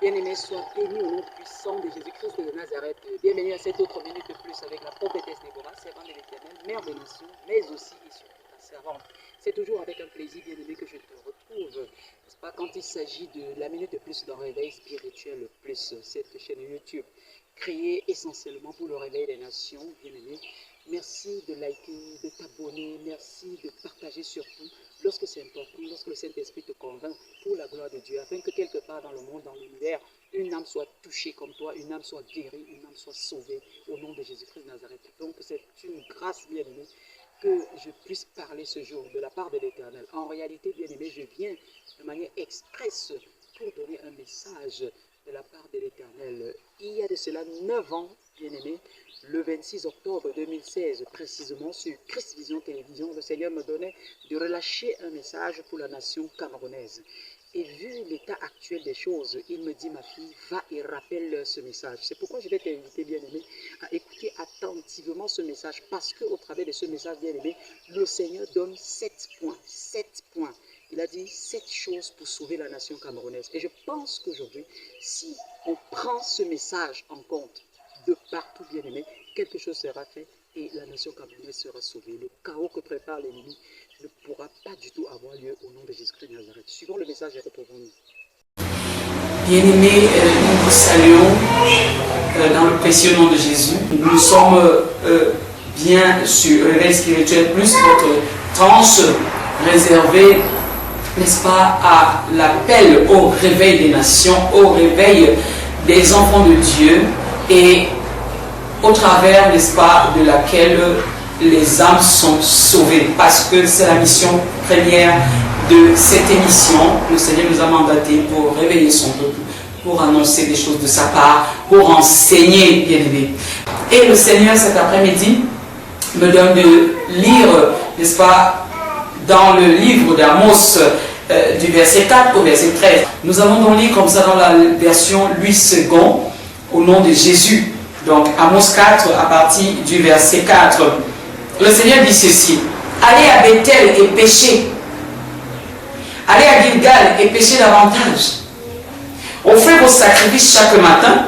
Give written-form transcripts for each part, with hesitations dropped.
Bien-aimés, soient bénis au nom puissant de Jésus-Christ de Nazareth. Bienvenue à cette autre minute de plus avec la prophétesse Déborah, servante de l'Éternel, mère des nations, mais aussi et surtout ta servante. C'est toujours avec un plaisir, bien-aimé, que je te retrouve, n'est-ce pas, quand il s'agit de la minute de plus d'un réveil spirituel plus, cette chaîne YouTube, créée essentiellement pour le réveil des nations, bien-aimés. Merci de liker, de t'abonner, merci de partager surtout lorsque c'est important, lorsque le Saint-Esprit te convainc pour la gloire de Dieu, afin que quelque part dans le monde, dans l'univers, une âme soit touchée comme toi, une âme soit guérie, une âme soit sauvée au nom de Jésus-Christ de Nazareth. Donc c'est une grâce, bien-aimée, que je puisse parler ce jour de la part de l'Éternel. En réalité, bien-aimé, je viens de manière expresse pour donner un message de la part de l'Éternel. Il y a de cela 9 ans, bien-aimé, le 26 octobre 2016, précisément sur Christ Vision Télévision, le Seigneur me donnait de relâcher un message pour la nation camerounaise. Et vu l'état actuel des choses, il me dit, ma fille, va et rappelle ce message. C'est pourquoi je vais t'inviter, bien-aimé, à écouter attentivement ce message, parce qu'au travers de ce message, bien-aimé, le Seigneur donne 7 points. 7 points. Il a dit 7 choses pour sauver la nation camerounaise. Et je pense qu'aujourd'hui, si on prend ce message en compte, de partout, bien-aimé, quelque chose sera fait et la nation camerounaise sera sauvée. Le chaos que prépare l'ennemi ne pourra pas du tout avoir lieu au nom de Jésus-Christ de Nazareth. Suivons le message et retrouvons-nous. Bien-aimés, nous vous saluons dans le précieux nom de Jésus. Nous sommes bien sur Réveil Spirituel Plus, votre tranche réservée, n'est-ce pas, à l'appel au réveil des nations, au réveil des enfants de Dieu, et au travers, n'est-ce pas, de laquelle les âmes sont sauvées, parce que c'est la mission première de cette émission. Le Seigneur nous a mandatés pour réveiller son peuple, pour annoncer des choses de sa part, pour enseigner, bien aimé. Et le Seigneur, cet après-midi, me donne de lire, n'est-ce pas, dans le livre d'Amos, du verset 4 au verset 13. Nous allons donc lire comme ça dans la version Louis II, au nom de Jésus. Donc, Amos 4, à partir du verset 4. Le Seigneur dit ceci: allez à Bethel et péchez. Allez à Gilgal et péchez davantage. Offrez vos sacrifices chaque matin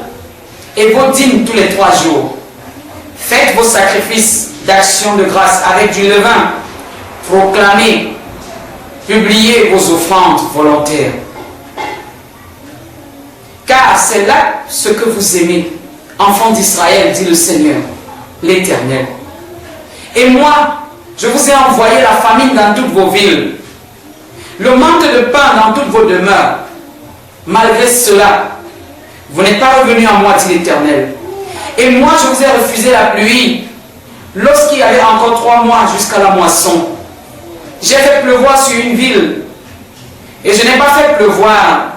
et vos dîmes tous les 3 jours. Faites vos sacrifices d'action de grâce avec du levain. Proclamez, publiez vos offrandes volontaires. Car c'est là ce que vous aimez, enfants d'Israël, dit le Seigneur, l'Éternel. Et moi, je vous ai envoyé la famine dans toutes vos villes, le manque de pain dans toutes vos demeures. Malgré cela, vous n'êtes pas revenus à moi, dit l'Éternel. Et moi, je vous ai refusé la pluie lorsqu'il y avait encore 3 mois jusqu'à la moisson. J'ai fait pleuvoir sur une ville et je n'ai pas fait pleuvoir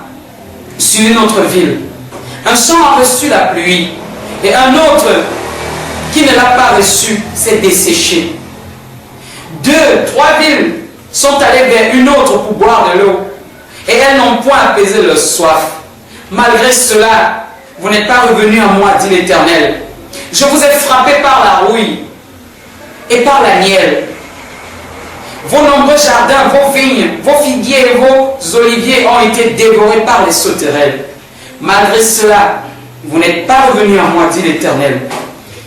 sur une autre ville. Un champ a reçu la pluie et un autre qui ne l'a pas reçu s'est desséché. 2, 3 villes sont allées vers une autre pour boire de l'eau et elles n'ont point apaisé leur soif. Malgré cela, vous n'êtes pas revenus à moi, dit l'Éternel. Je vous ai frappé par la rouille et par la nielle. Vos nombreux jardins, vos vignes, vos figuiers et vos oliviers ont été dévorés par les sauterelles. Malgré cela, vous n'êtes pas revenus à moi, dit l'Éternel.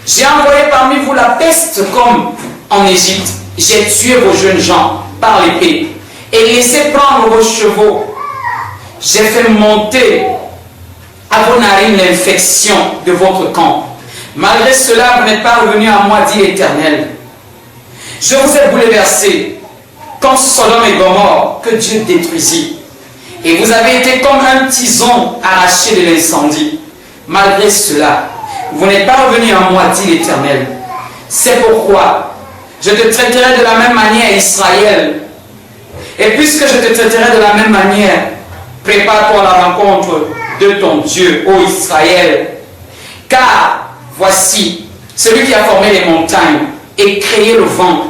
J'ai envoyé parmi vous la peste comme en Égypte. J'ai tué vos jeunes gens par l'épée et laissé prendre vos chevaux. J'ai fait monter à vos narines l'infection de votre camp. Malgré cela, vous n'êtes pas revenus à moi, dit l'Éternel. Je vous ai bouleversé comme Sodome et Gomorrhe que Dieu détruisit. Et vous avez été comme un tison arraché de l'incendie. Malgré cela, vous n'êtes pas revenus à moi, dit l'Éternel. C'est pourquoi je te traiterai de la même manière, Israël. Et puisque je te traiterai de la même manière, prépare-toi à la rencontre de ton Dieu, ô Israël. Car voici, celui qui a formé les montagnes et créé le vent,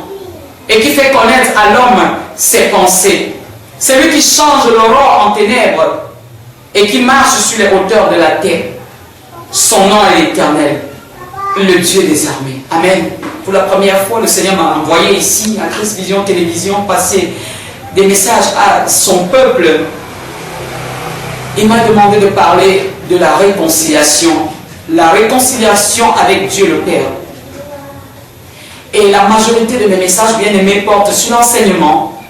et qui fait connaître à l'homme ses pensées. C'est lui qui change l'aurore en ténèbres et qui marche sur les hauteurs de la terre. Son nom est l'Éternel, le Dieu des armées. Amen. Pour la première fois, le Seigneur m'a envoyé ici, à Christ Vision Télévision, passer des messages à son peuple. il m'a demandé de parler de la réconciliation avec Dieu le Père. Et la majorité de mes messages bien-aimés portent sur l'enseignement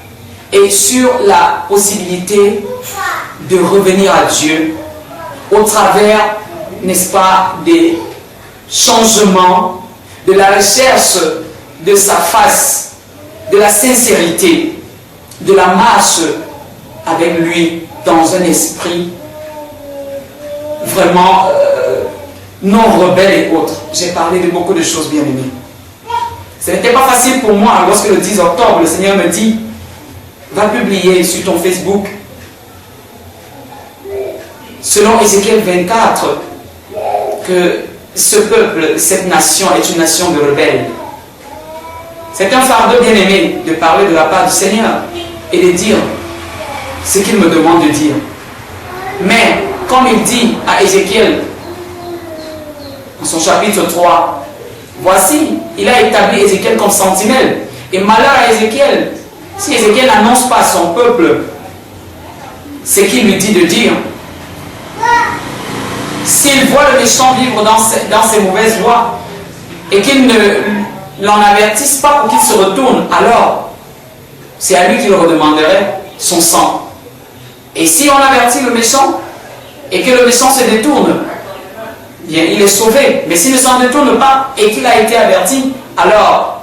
et sur la possibilité de revenir à Dieu au travers, n'est-ce pas, des changements, de la recherche de sa face, de la sincérité, de la marche avec lui dans un esprit vraiment non rebelle et autres. J'ai parlé de beaucoup de choses bien-aimées. Ce n'était pas facile pour moi lorsque le 10 octobre, le Seigneur me dit, va publier sur ton Facebook, selon Ézéchiel 24, que ce peuple, cette nation est une nation de rebelles. C'est un fardeau bien-aimé de parler de la part du Seigneur et de dire ce qu'il me demande de dire. Mais, comme il dit à Ézéchiel, dans son chapitre 3, voici, il a établi Ézéchiel comme sentinelle. Et malheur à Ézéchiel, si Ézéchiel n'annonce pas à son peuple ce qu'il lui dit de dire, s'il voit le méchant vivre dans ses mauvaises voies et qu'il ne l'en avertisse pas pour qu'il se retourne, alors c'est à lui qu'il redemanderait son sang. Et si on avertit le méchant et que le méchant se détourne, bien, il est sauvé. Mais s'il ne s'en détourne pas et qu'il a été averti, alors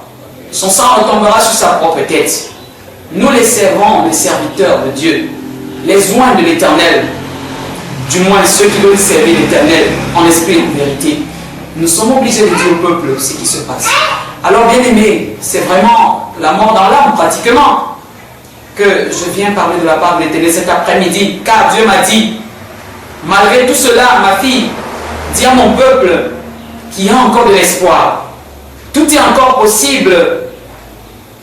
son sang retombera sur sa propre tête. Nous les servants, les serviteurs de Dieu, les oints de l'Éternel, du moins ceux qui doivent servir l'Éternel en esprit et en vérité, nous sommes obligés de dire au peuple ce qui se passe. Alors bien aimé, c'est vraiment la mort dans l'âme pratiquement que je viens parler de la part de l'Éternel cet après-midi, car Dieu m'a dit, malgré tout cela, ma fille, dis à mon peuple qu'il y a encore de l'espoir. Tout est encore possible.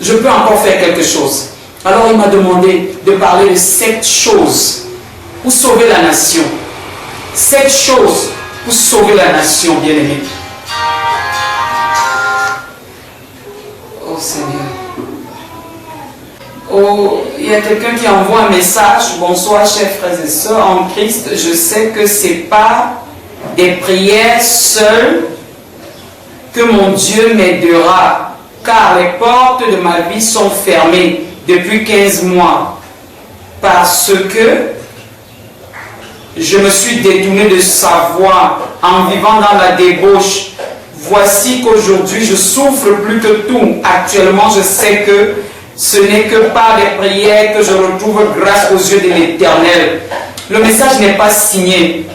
Je peux encore faire quelque chose. Alors il m'a demandé de parler de 7 choses pour sauver la nation. 7 choses pour sauver la nation, bien-aimée. Oh Seigneur. Oh, il y a quelqu'un qui envoie un message. Bonsoir, chers frères et sœurs en Christ. Je sais que ce n'est pas des prières seules que mon Dieu m'aidera, car les portes de ma vie sont fermées depuis 15 mois, parce que je me suis détourné de sa voie en vivant dans la débauche. Voici qu'aujourd'hui je souffre plus que tout. Actuellement, je sais que ce n'est que par les prières que je retrouve grâce aux yeux de l'Éternel. Le message n'est pas signé,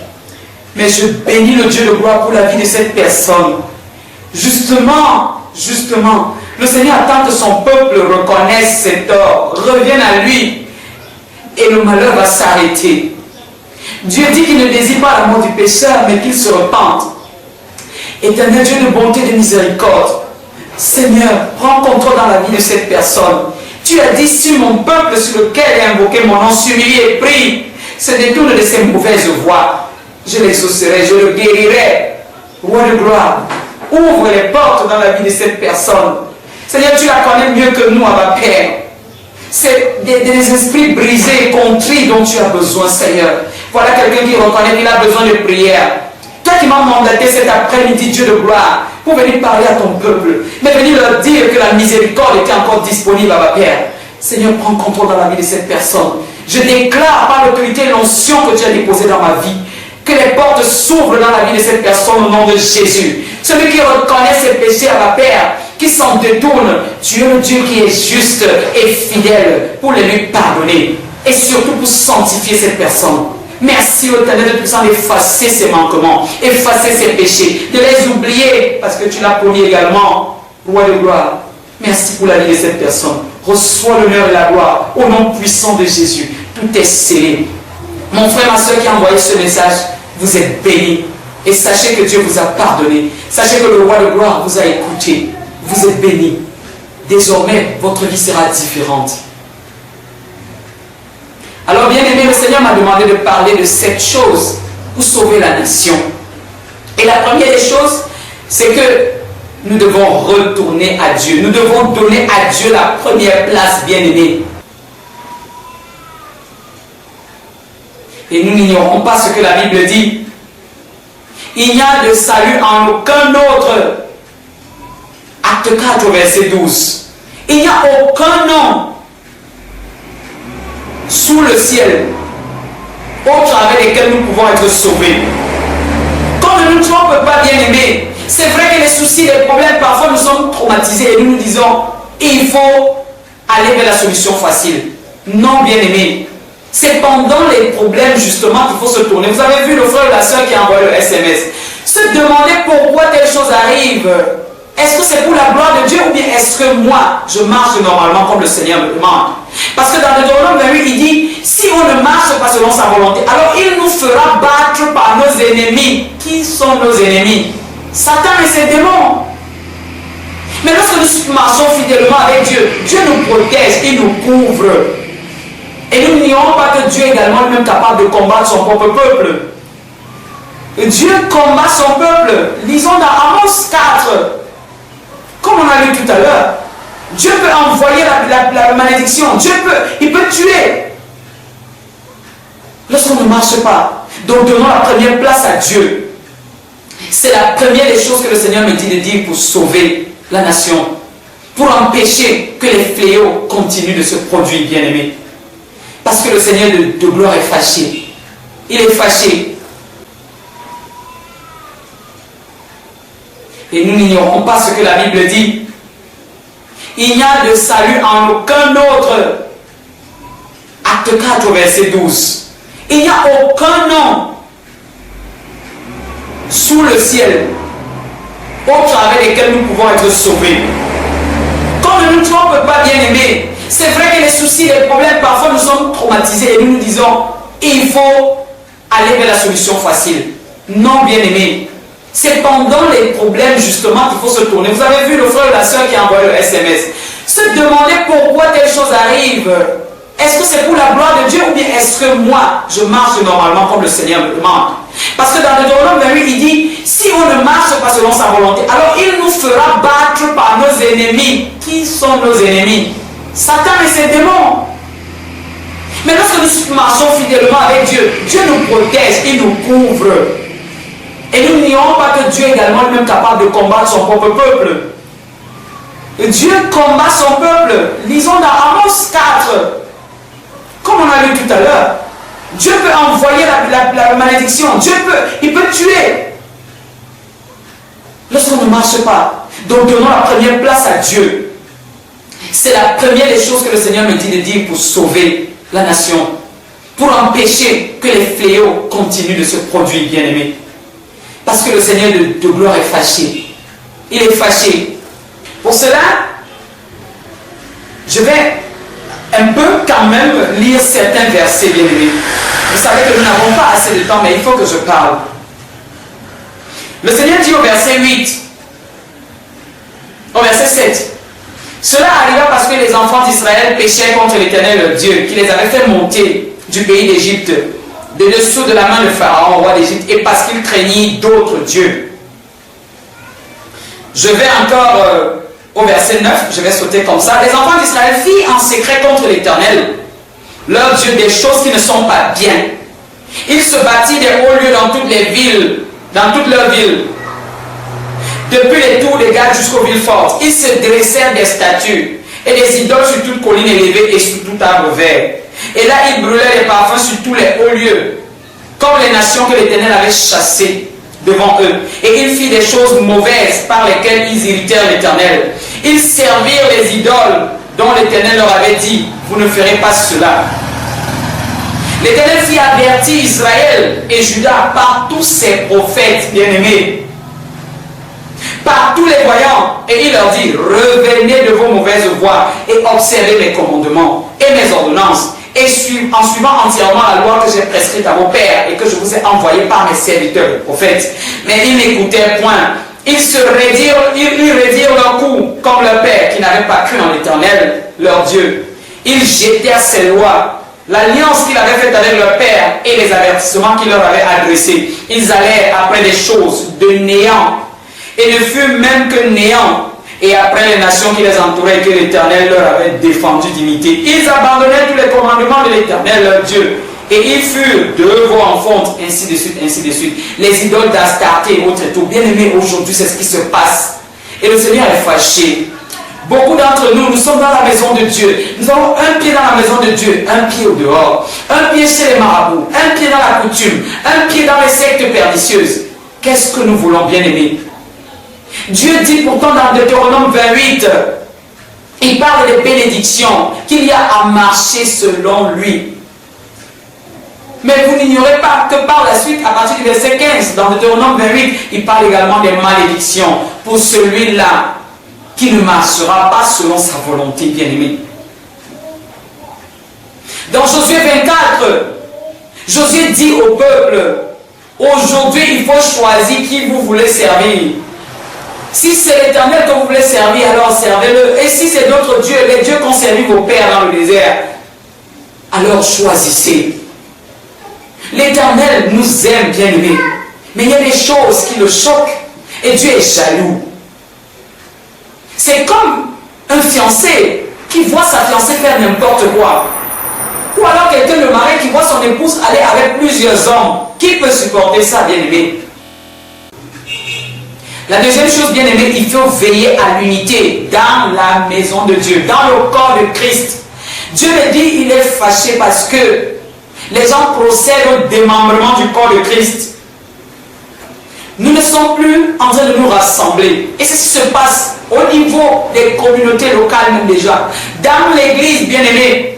mais je bénis le Dieu de gloire pour la vie de cette personne. Justement, le Seigneur attend que son peuple reconnaisse ses torts, revienne à lui, et le malheur va s'arrêter. Dieu dit qu'il ne désire pas la mort du pécheur, mais qu'il se repente. Éternel Dieu de bonté et de miséricorde, Seigneur, prends contrôle dans la vie de cette personne. Tu as dit, si mon peuple sur lequel est invoqué mon nom s'humilie et prie, se détourne de ses mauvaises voies, je l'exaucerai, je le guérirai. Roi de gloire, ouvre les portes dans la vie de cette personne. Seigneur, tu la connais mieux que nous, Abba Père. C'est des esprits brisés et contrits dont tu as besoin, Seigneur. Voilà quelqu'un qui reconnaît qu'il a besoin de prière. Toi qui m'as mandaté cet après-midi, Dieu de gloire, pour venir parler à ton peuple, mais venir leur dire que la miséricorde était encore disponible, Abba Père. Seigneur, prends contrôle dans la vie de cette personne. Je déclare par l'autorité et l'onction que tu as déposée dans ma vie, que les portes s'ouvrent dans la vie de cette personne au nom de Jésus. Celui qui reconnaît ses péchés, Abba Père, qui s'en détourne, tu es le Dieu qui est juste et fidèle pour les lui pardonner et surtout pour sanctifier cette personne. Merci l'Éternel de puissant d'effacer ses manquements, effacer ses péchés, de les oublier parce que tu l'as promis également, roi de gloire. Merci pour la vie de cette personne. Reçois l'honneur et la gloire au nom puissant de Jésus. Tout est scellé. Mon frère, ma soeur qui a envoyé ce message, vous êtes bénis. Et sachez que Dieu vous a pardonné. Sachez que le roi de gloire vous a écouté. Vous êtes bénis. Désormais, votre vie sera différente. Alors, bien aimé, le Seigneur m'a demandé de parler de 7 choses pour sauver la nation. Et la première des choses, c'est que nous devons retourner à Dieu. Nous devons donner à Dieu la première place, bien aimé. Et nous n'ignorons pas ce que la Bible dit. Il n'y a de salut en aucun autre. Acte 4, verset 12. Il n'y a aucun nom sous le ciel autre avec lequel nous pouvons être sauvés. Quand ne nous trompe pas, bien aimés, c'est vrai que les soucis, les problèmes, parfois nous sommes traumatisés et nous nous disons, il faut aller vers la solution facile. Non, bien aimés. C'est pendant les problèmes justement qu'il faut se tourner. Vous avez vu le frère ou la soeur qui a envoyé le SMS. Se demander pourquoi telle chose arrive. Est-ce que c'est pour la gloire de Dieu ou bien est-ce que moi, je marche normalement comme le Seigneur me demande? Parce que dans le Deutéronome 28, il dit, si on ne marche pas selon sa volonté, alors il nous fera battre par nos ennemis. Qui sont nos ennemis? Satan et ses démons. Mais lorsque nous marchons fidèlement avec Dieu, Dieu nous protège, il nous couvre. Et nous n'ignorons pas que Dieu est également lui-même capable de combattre son propre peuple. Dieu combat son peuple. Lisons dans Amos 4. Comme on a lu tout à l'heure, Dieu peut envoyer la malédiction. Il peut tuer. Lorsqu'on ne marche pas, donc donnons la première place à Dieu. C'est la première des choses que le Seigneur me dit de dire pour sauver la nation. Pour empêcher que les fléaux continuent de se produire, bien-aimés. Parce que le Seigneur de gloire est fâché. Il est fâché. Et nous n'ignorons pas ce que la Bible dit. Il n'y a de salut en aucun autre. Acte 4, verset 12. Il n'y a aucun nom sous le ciel autre avec lequel nous pouvons être sauvés. Quand ne nous trompe pas, bien aimés, c'est vrai que les soucis, les problèmes, parfois nous sommes traumatisés et nous nous disons, il faut aller vers la solution facile. Non, bien aimés. C'est pendant les problèmes justement qu'il faut se tourner. Vous avez vu le frère ou la soeur qui a envoyé le SMS. Se demander pourquoi telle chose arrive. Est-ce que c'est pour la gloire de Dieu ou bien est-ce que moi, je marche normalement comme le Seigneur me demande? Parce que dans le Deutéronome 28, il dit, si on ne marche pas selon sa volonté, alors il nous fera battre par nos ennemis. Qui sont nos ennemis? Satan et ses démons. Mais lorsque nous marchons fidèlement avec Dieu, Dieu nous protège, il nous couvre. Et nous n'ignorons pas que Dieu est également lui-même capable de combattre son propre peuple. Dieu combat son peuple. Lisons dans Amos 4. Comme on a lu tout à l'heure, Dieu peut envoyer la malédiction. Il peut tuer. Lorsqu'on ne marche pas, donc donnons la première place à Dieu. C'est la première des choses que le Seigneur me dit de dire pour sauver la nation. Pour empêcher que les fléaux continuent de se produire, bien-aimés. Parce que le Seigneur de gloire est fâché. Il est fâché. Pour cela, je vais un peu quand même lire certains versets, bien-aimés. Vous savez que nous n'avons pas assez de temps, mais il faut que je parle. Le Seigneur dit au verset 8, au verset 7, cela arriva parce que les enfants d'Israël péchaient contre l'Éternel leur Dieu, qui les avait fait monter du pays d'Égypte, de dessous de la main de Pharaon, roi d'Égypte, et parce qu'ils craignaient d'autres dieux. Je vais encore au verset 9, je vais sauter comme ça. Les enfants d'Israël firent en secret contre l'Éternel, leur Dieu, des choses qui ne sont pas bien. Ils se bâtirent des hauts lieux dans toutes les villes, dans toutes leurs villes, depuis les tours des Gades jusqu'aux villes fortes. Ils se dressèrent des statues et des idoles sur toute colline élevée et sur tout arbre vert. Et là, ils brûlaient les parfums sur tous les hauts lieux, comme les nations que l'Éternel avait chassées devant eux. Et ils firent des choses mauvaises par lesquelles ils irritèrent l'Éternel. Ils servirent les idoles dont l'Éternel leur avait dit, vous ne ferez pas cela. L'Éternel fit avertir Israël et Juda par tous ses prophètes bien-aimés, par tous les voyants, et il leur dit, revenez de vos mauvaises voies et observez mes commandements et mes ordonnances, et en suivant entièrement la loi que j'ai prescrite à vos pères et que je vous ai envoyée par mes serviteurs les prophètes. Mais ils n'écoutèrent point. Ils raidirent leur cou comme leur père qui n'avait pas cru en l'Éternel, leur Dieu. Ils jetèrent ses lois, l'alliance qu'il avait faite avec leur père et les avertissements qu'il leur avait adressés. Ils allèrent après des choses de néant et ne furent même que néant. Et après les nations qui les entouraient et que l'Éternel leur avait défendu d'imiter, ils abandonnaient tous les commandements de l'Éternel, leur Dieu, Et ils furent de veaux en fonte, ainsi de suite, ainsi de suite. Les idoles d'Astarté et autres et tout. Bien aimés, aujourd'hui, c'est ce qui se passe. Et le Seigneur est fâché. Beaucoup d'entre nous, nous sommes dans la maison de Dieu. Nous avons un pied dans la maison de Dieu, un pied au dehors, un pied chez les marabouts, un pied dans la coutume, un pied dans les sectes pernicieuses. Qu'est-ce que nous voulons, bien aimés? Dieu dit pourtant dans Deutéronome 28, il parle des bénédictions, qu'il y a à marcher selon lui. Mais vous n'ignorez pas que par la suite, à partir du verset 15, dans Deutéronome 28, il parle également des malédictions pour celui-là qui ne marchera pas selon sa volonté, bien-aimé. Dans Josué 24, Josué dit au peuple, aujourd'hui il faut choisir qui vous voulez servir. Si c'est l'Éternel que vous voulez servir, alors servez-le. Et si c'est d'autres dieux, les dieux qu'ont servi vos pères dans le désert, alors choisissez. L'Éternel nous aime, bien-aimés. Mais il y a des choses qui le choquent. Et Dieu est jaloux. C'est comme un fiancé qui voit sa fiancée faire n'importe quoi. Ou alors quelqu'un de marié qui voit son épouse aller avec plusieurs hommes. Qui peut supporter ça, bien-aimé? La deuxième chose, bien-aimé, il faut veiller à l'unité dans la maison de Dieu, dans le corps de Christ. Dieu le dit, il est fâché parce que les gens procèdent au démembrement du corps de Christ. Nous ne sommes plus en train de nous rassembler. Et c'est ce qui se passe au niveau des communautés locales même déjà. Dans l'église, bien-aimé,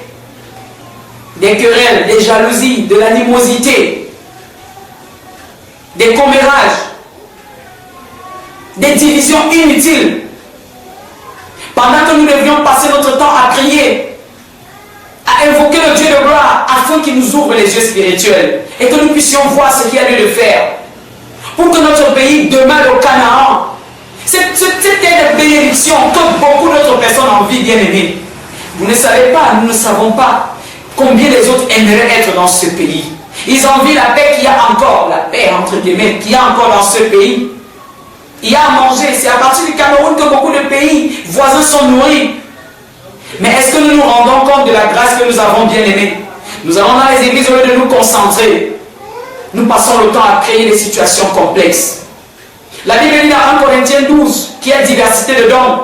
des querelles, des jalousies, de l'animosité, des commérages, des divisions inutiles. Pendant que nous devions passer notre temps à prier, à invoquer le Dieu de gloire afin qu'il nous ouvre les yeux spirituels et que nous puissions voir ce qu'il y a lieu de faire pour que notre pays demeure au Canaan. C'était des bénédictions que beaucoup d'autres personnes ont envie, bien aimées. Vous ne savez pas, nous ne savons pas combien les autres aimeraient être dans ce pays. Ils envient la paix qu'il y a encore, la paix entre guillemets, qu'il y a encore dans ce pays. Il y a à manger, c'est à partir du Cameroun que beaucoup de pays voisins sont nourris. Mais est-ce que nous nous rendons compte de la grâce que nous avons, bien aimés? Nous allons dans les églises, au lieu de nous concentrer, nous passons le temps à créer des situations complexes. La Bible dit dans 1 Corinthiens 12 qu'il y a diversité de dons,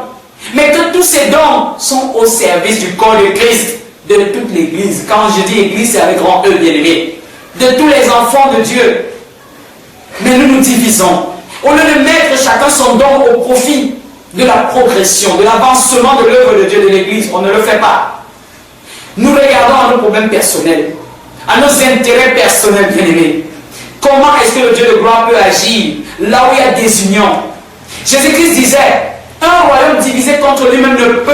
mais que tous ces dons sont au service du corps de Christ, de toute l'église. Quand je dis église, c'est avec grand E, bien aimé. De tous les enfants de Dieu. Mais nous nous divisons. Au lieu de mettre chacun son don au profit de la progression, de l'avancement de l'œuvre de Dieu de l'église, on ne le fait pas. Nous regardons à nos problèmes personnels, à nos intérêts personnels, bien aimés. Comment est-ce que le Dieu de gloire peut agir là où il y a des unions? Jésus-Christ disait, un royaume divisé contre lui-même ne peut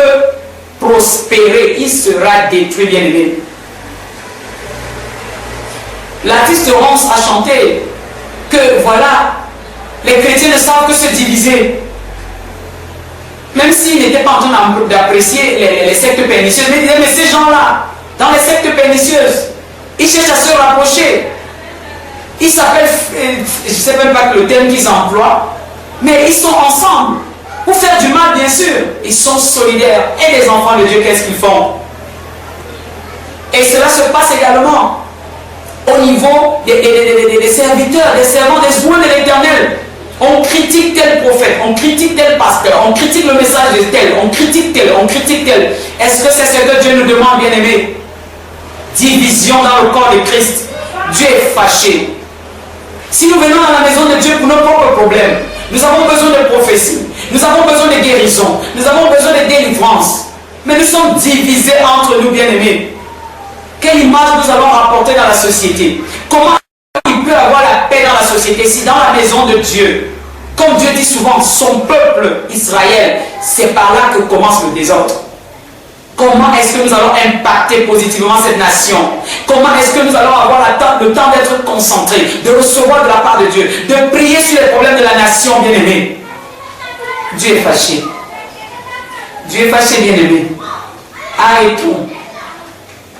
prospérer, il sera détruit, bien aimé. L'artiste Rance a chanté que voilà, les chrétiens ne savent que se diviser. Même s'ils n'étaient pas en train d'apprécier les sectes pernicieuses, mais ils disaient, mais ces gens-là, dans les sectes pernicieuses, ils cherchent à se rapprocher. Ils s'appellent, je ne sais même pas le terme qu'ils emploient, mais ils sont ensemble. Pour faire du mal, bien sûr, ils sont solidaires. Et les enfants de Dieu, qu'est-ce qu'ils font? Et cela se passe également au niveau des serviteurs, des servants, des soins de l'Éternel. On critique tel prophète, on critique tel pasteur, on critique le message de tel, on critique tel, on critique tel. Est-ce que c'est ce que Dieu nous demande, bien aimé? Division dans le corps de Christ. Dieu est fâché. Si nous venons dans la maison de Dieu pour nos propres problèmes, nous avons besoin de prophétie, nous avons besoin de guérison, nous avons besoin de délivrance. Mais nous sommes divisés entre nous, bien aimés. Quelle image nous allons rapporter dans la société? Comment il peut avoir la paix dans la société si dans la maison de Dieu, comme Dieu dit souvent, son peuple Israël, c'est par là que commence le désordre? Comment est-ce que nous allons impacter positivement cette nation? Comment est-ce que nous allons avoir le temps d'être concentrés, de recevoir de la part de Dieu, de prier sur les problèmes de la nation, bien-aimée? Dieu est fâché. Dieu est fâché, bien-aimé. Arrêtons.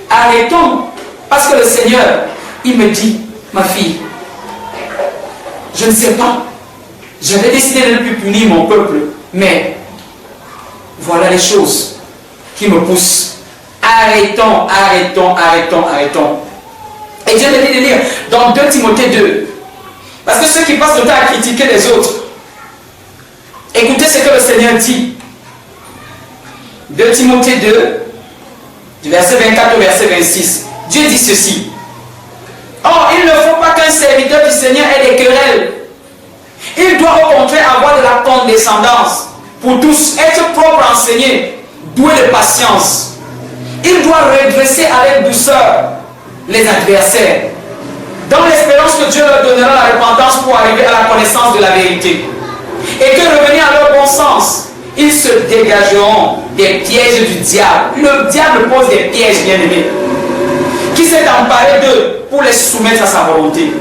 Arrêtons. Parce que le Seigneur, il me dit, ma fille, je ne sais pas. J'avais décidé de ne plus punir mon peuple, mais voilà les choses qui me poussent. Arrêtons, arrêtons, arrêtons, arrêtons. Et Et Dieu me dit de lire dans 2 Timothée 2. Parce que ceux qui passent le temps à critiquer les autres, écoutez ce que le Seigneur dit. 2 Timothée 2, du verset 24 au verset 26. Dieu dit ceci. Or, il ne faut pas qu'un serviteur du Seigneur ait des querelles. Il doit au contraire avoir de la condescendance pour tous, être propre, enseigné, doué de patience. Il doit redresser avec douceur les adversaires, dans l'espérance que Dieu leur donnera la repentance pour arriver à la connaissance de la vérité. Et que revenir à leur bon sens, ils se dégageront des pièges du diable. Le diable pose des pièges, bien-aimés, qui s'est emparé d'eux pour les soumettre à sa volonté.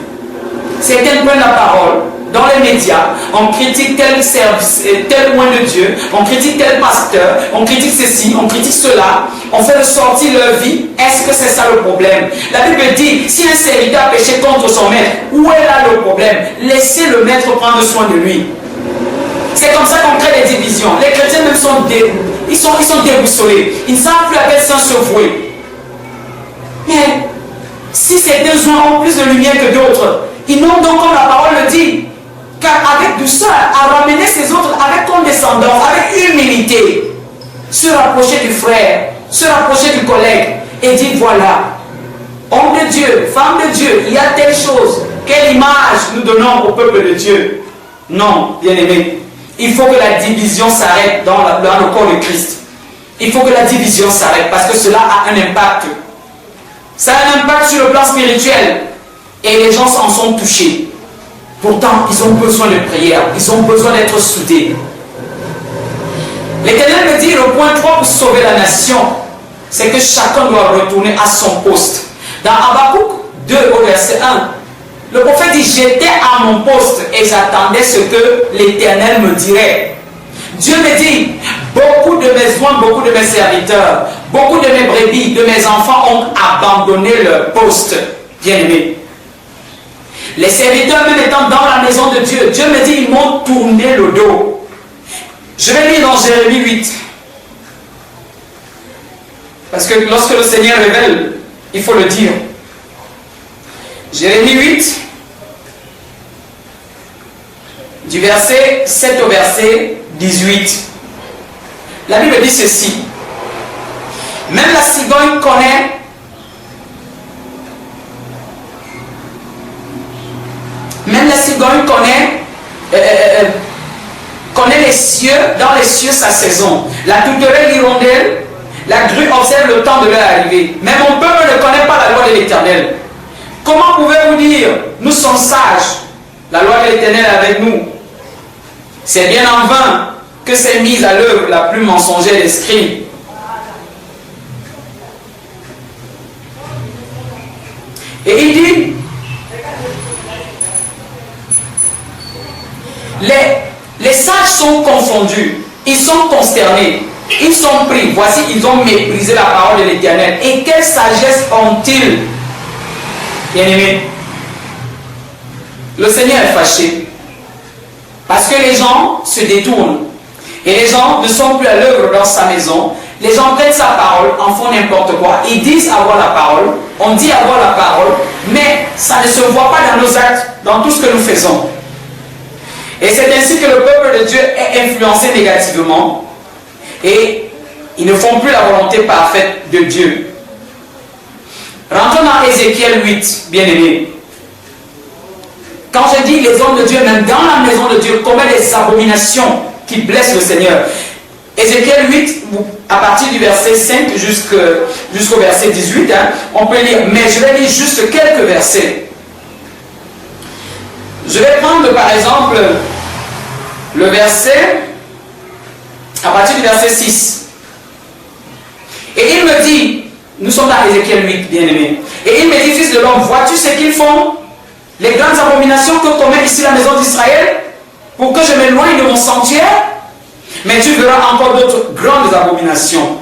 Certains prennent la parole dans les médias, on critique tel service, tel loin de Dieu, on critique tel pasteur, on critique ceci, on critique cela, on fait ressortir leur vie. Est-ce que c'est ça le problème? La Bible dit, si un serviteur a péché contre son maître, où est là le problème? Laissez le maître prendre soin de lui. C'est comme ça qu'on crée des divisions. Les chrétiens même sont déboussolés. Ils ne savent plus à quel sens se vouer. Mais si certains ont plus de lumière que d'autres, ils n'ont donc, comme la parole le dit, qu'avec douceur, à ramener ces autres avec condescendance, avec humilité, se rapprocher du frère, se rapprocher du collègue et dire voilà, homme de Dieu, femme de Dieu, il y a telle chose. Quelle image nous donnons au peuple de Dieu? Non, bien-aimé, il faut que la division s'arrête dans le corps de Christ. Il faut que la division s'arrête parce que cela a un impact. Ça a un impact sur le plan spirituel et les gens en sont touchés. Pourtant, ils ont besoin de prière, ils ont besoin d'être soudés. L'Éternel me dit le point 3 pour sauver la nation, c'est que chacun doit retourner à son poste. Dans Habakkuk 2 au verset 1, le prophète dit, j'étais à mon poste et j'attendais ce que l'Éternel me dirait. Dieu me dit, beaucoup de mes oins, beaucoup de mes serviteurs, beaucoup de mes brebis, de mes enfants ont abandonné leur poste. Bien-aimé. Les serviteurs, même étant dans la maison de Dieu, Dieu me dit, ils m'ont tourné le dos. Je vais lire dans Jérémie 8. Parce que lorsque le Seigneur révèle, il faut le dire. Jérémie 8, du verset 7 au verset 18. La Bible dit ceci. Même la cigogne connaît connaît les cieux, dans les cieux sa saison. La tourterelle hirondelle, la grue observe le temps de leur arrivée. Mais mon peuple ne connaît pas la loi de l'Éternel. Comment pouvez-vous dire, nous sommes sages, la loi de l'Éternel est avec nous? C'est bien en vain que s'est mise à l'œuvre la plus mensongère des scribes. Et il dit, les sages sont confondus, ils sont consternés, ils sont pris. Voici, ils ont méprisé la parole de l'Éternel. Et quelle sagesse ont-ils? Bien-aimés, le Seigneur est fâché parce que les gens se détournent et les gens ne sont plus à l'œuvre dans sa maison. Les gens prennent sa parole, en font n'importe quoi. Ils disent avoir la parole, on dit avoir la parole, mais ça ne se voit pas dans nos actes, dans tout ce que nous faisons. Et c'est ainsi que le peuple de Dieu est influencé négativement et ils ne font plus la volonté parfaite de Dieu. Rentrons dans Ézéchiel 8, bien-aimés. Quand je dis les hommes de Dieu, même dans la maison de Dieu, commettent des abominations qui blessent le Seigneur. Ézéchiel 8, à partir du verset 5 jusqu'au verset 18, on peut lire, mais je vais lire juste quelques versets. Je vais prendre par exemple le verset, à partir du verset 6. Et il me dit, nous sommes dans Ézéchiel 8, bien-aimés. Et il me dit, fils de l'homme, vois-tu ce qu'ils font? Les grandes abominations que commet ici la maison d'Israël, pour que je m'éloigne de mon sanctuaire? Mais tu verras encore d'autres grandes abominations.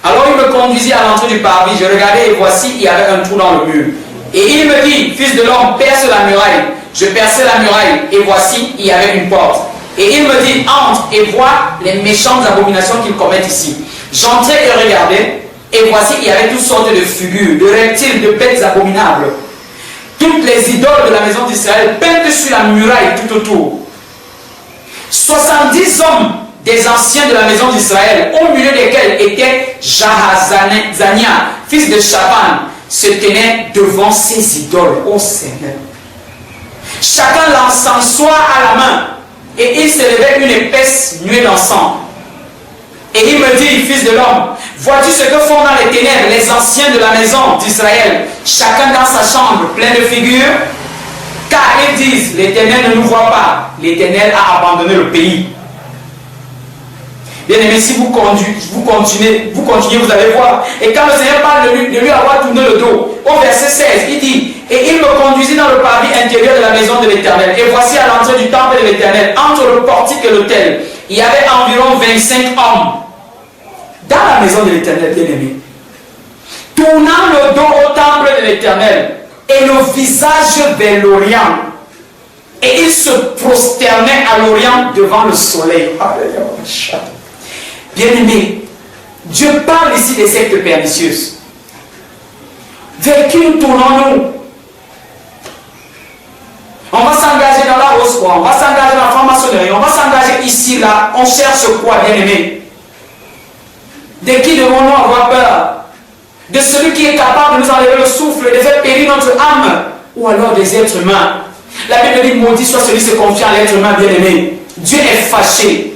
Alors il me conduisit à l'entrée du parvis. Je regardais et voici, il y avait un trou dans le mur. Et il me dit, fils de l'homme, perce la muraille. Je perçai la muraille et voici, il y avait une porte. Et il me dit, entre et vois les méchantes abominations qu'ils commettent ici. J'entrai et regardai, et voici, il y avait toutes sortes de figures, de reptiles, de bêtes abominables. toutes les idoles de la maison d'Israël peintes sur la muraille tout autour. 70 hommes des anciens de la maison d'Israël, au milieu desquels était Jahazania, fils de Shaban, se tenaient devant ces idoles, ô Seigneur. Chacun l'encensoir à la main, et il s'élevait une épaisse nuée d'encens. Et il me dit, fils de l'homme, vois-tu ce que font dans les ténèbres les anciens de la maison d'Israël, chacun dans sa chambre, plein de figures? Car ils disent, l'Éternel ne nous voit pas, l'Éternel a abandonné le pays. Bien aimé, si vous continuez, vous allez voir. Et quand le Seigneur parle de lui avoir tourné le dos, au verset 16, il dit, et il me conduisit dans le parvis intérieur de la maison de l'Éternel. Et voici à l'entrée du temple de l'Éternel, entre le portique et l'autel, il y avait environ 25 hommes dans la maison de l'Éternel, bien aimé, tournant le dos au temple de l'Éternel et le visage vers l'Orient. Et ils se prosternaient à l'Orient devant le soleil. Bien-aimés, Dieu parle ici des sectes pernicieuses. Vers qui nous tournons-nous? On va s'engager dans la rose-croix, on va s'engager dans la franc-maçonnerie, on va s'engager ici, là. On cherche quoi, bien-aimés? De qui devons-nous avoir peur? De celui qui est capable de nous enlever le souffle et de faire périr notre âme? Ou alors des êtres humains? La Bible dit, maudit soit celui qui se confie à l'être humain, bien-aimé. Dieu est fâché.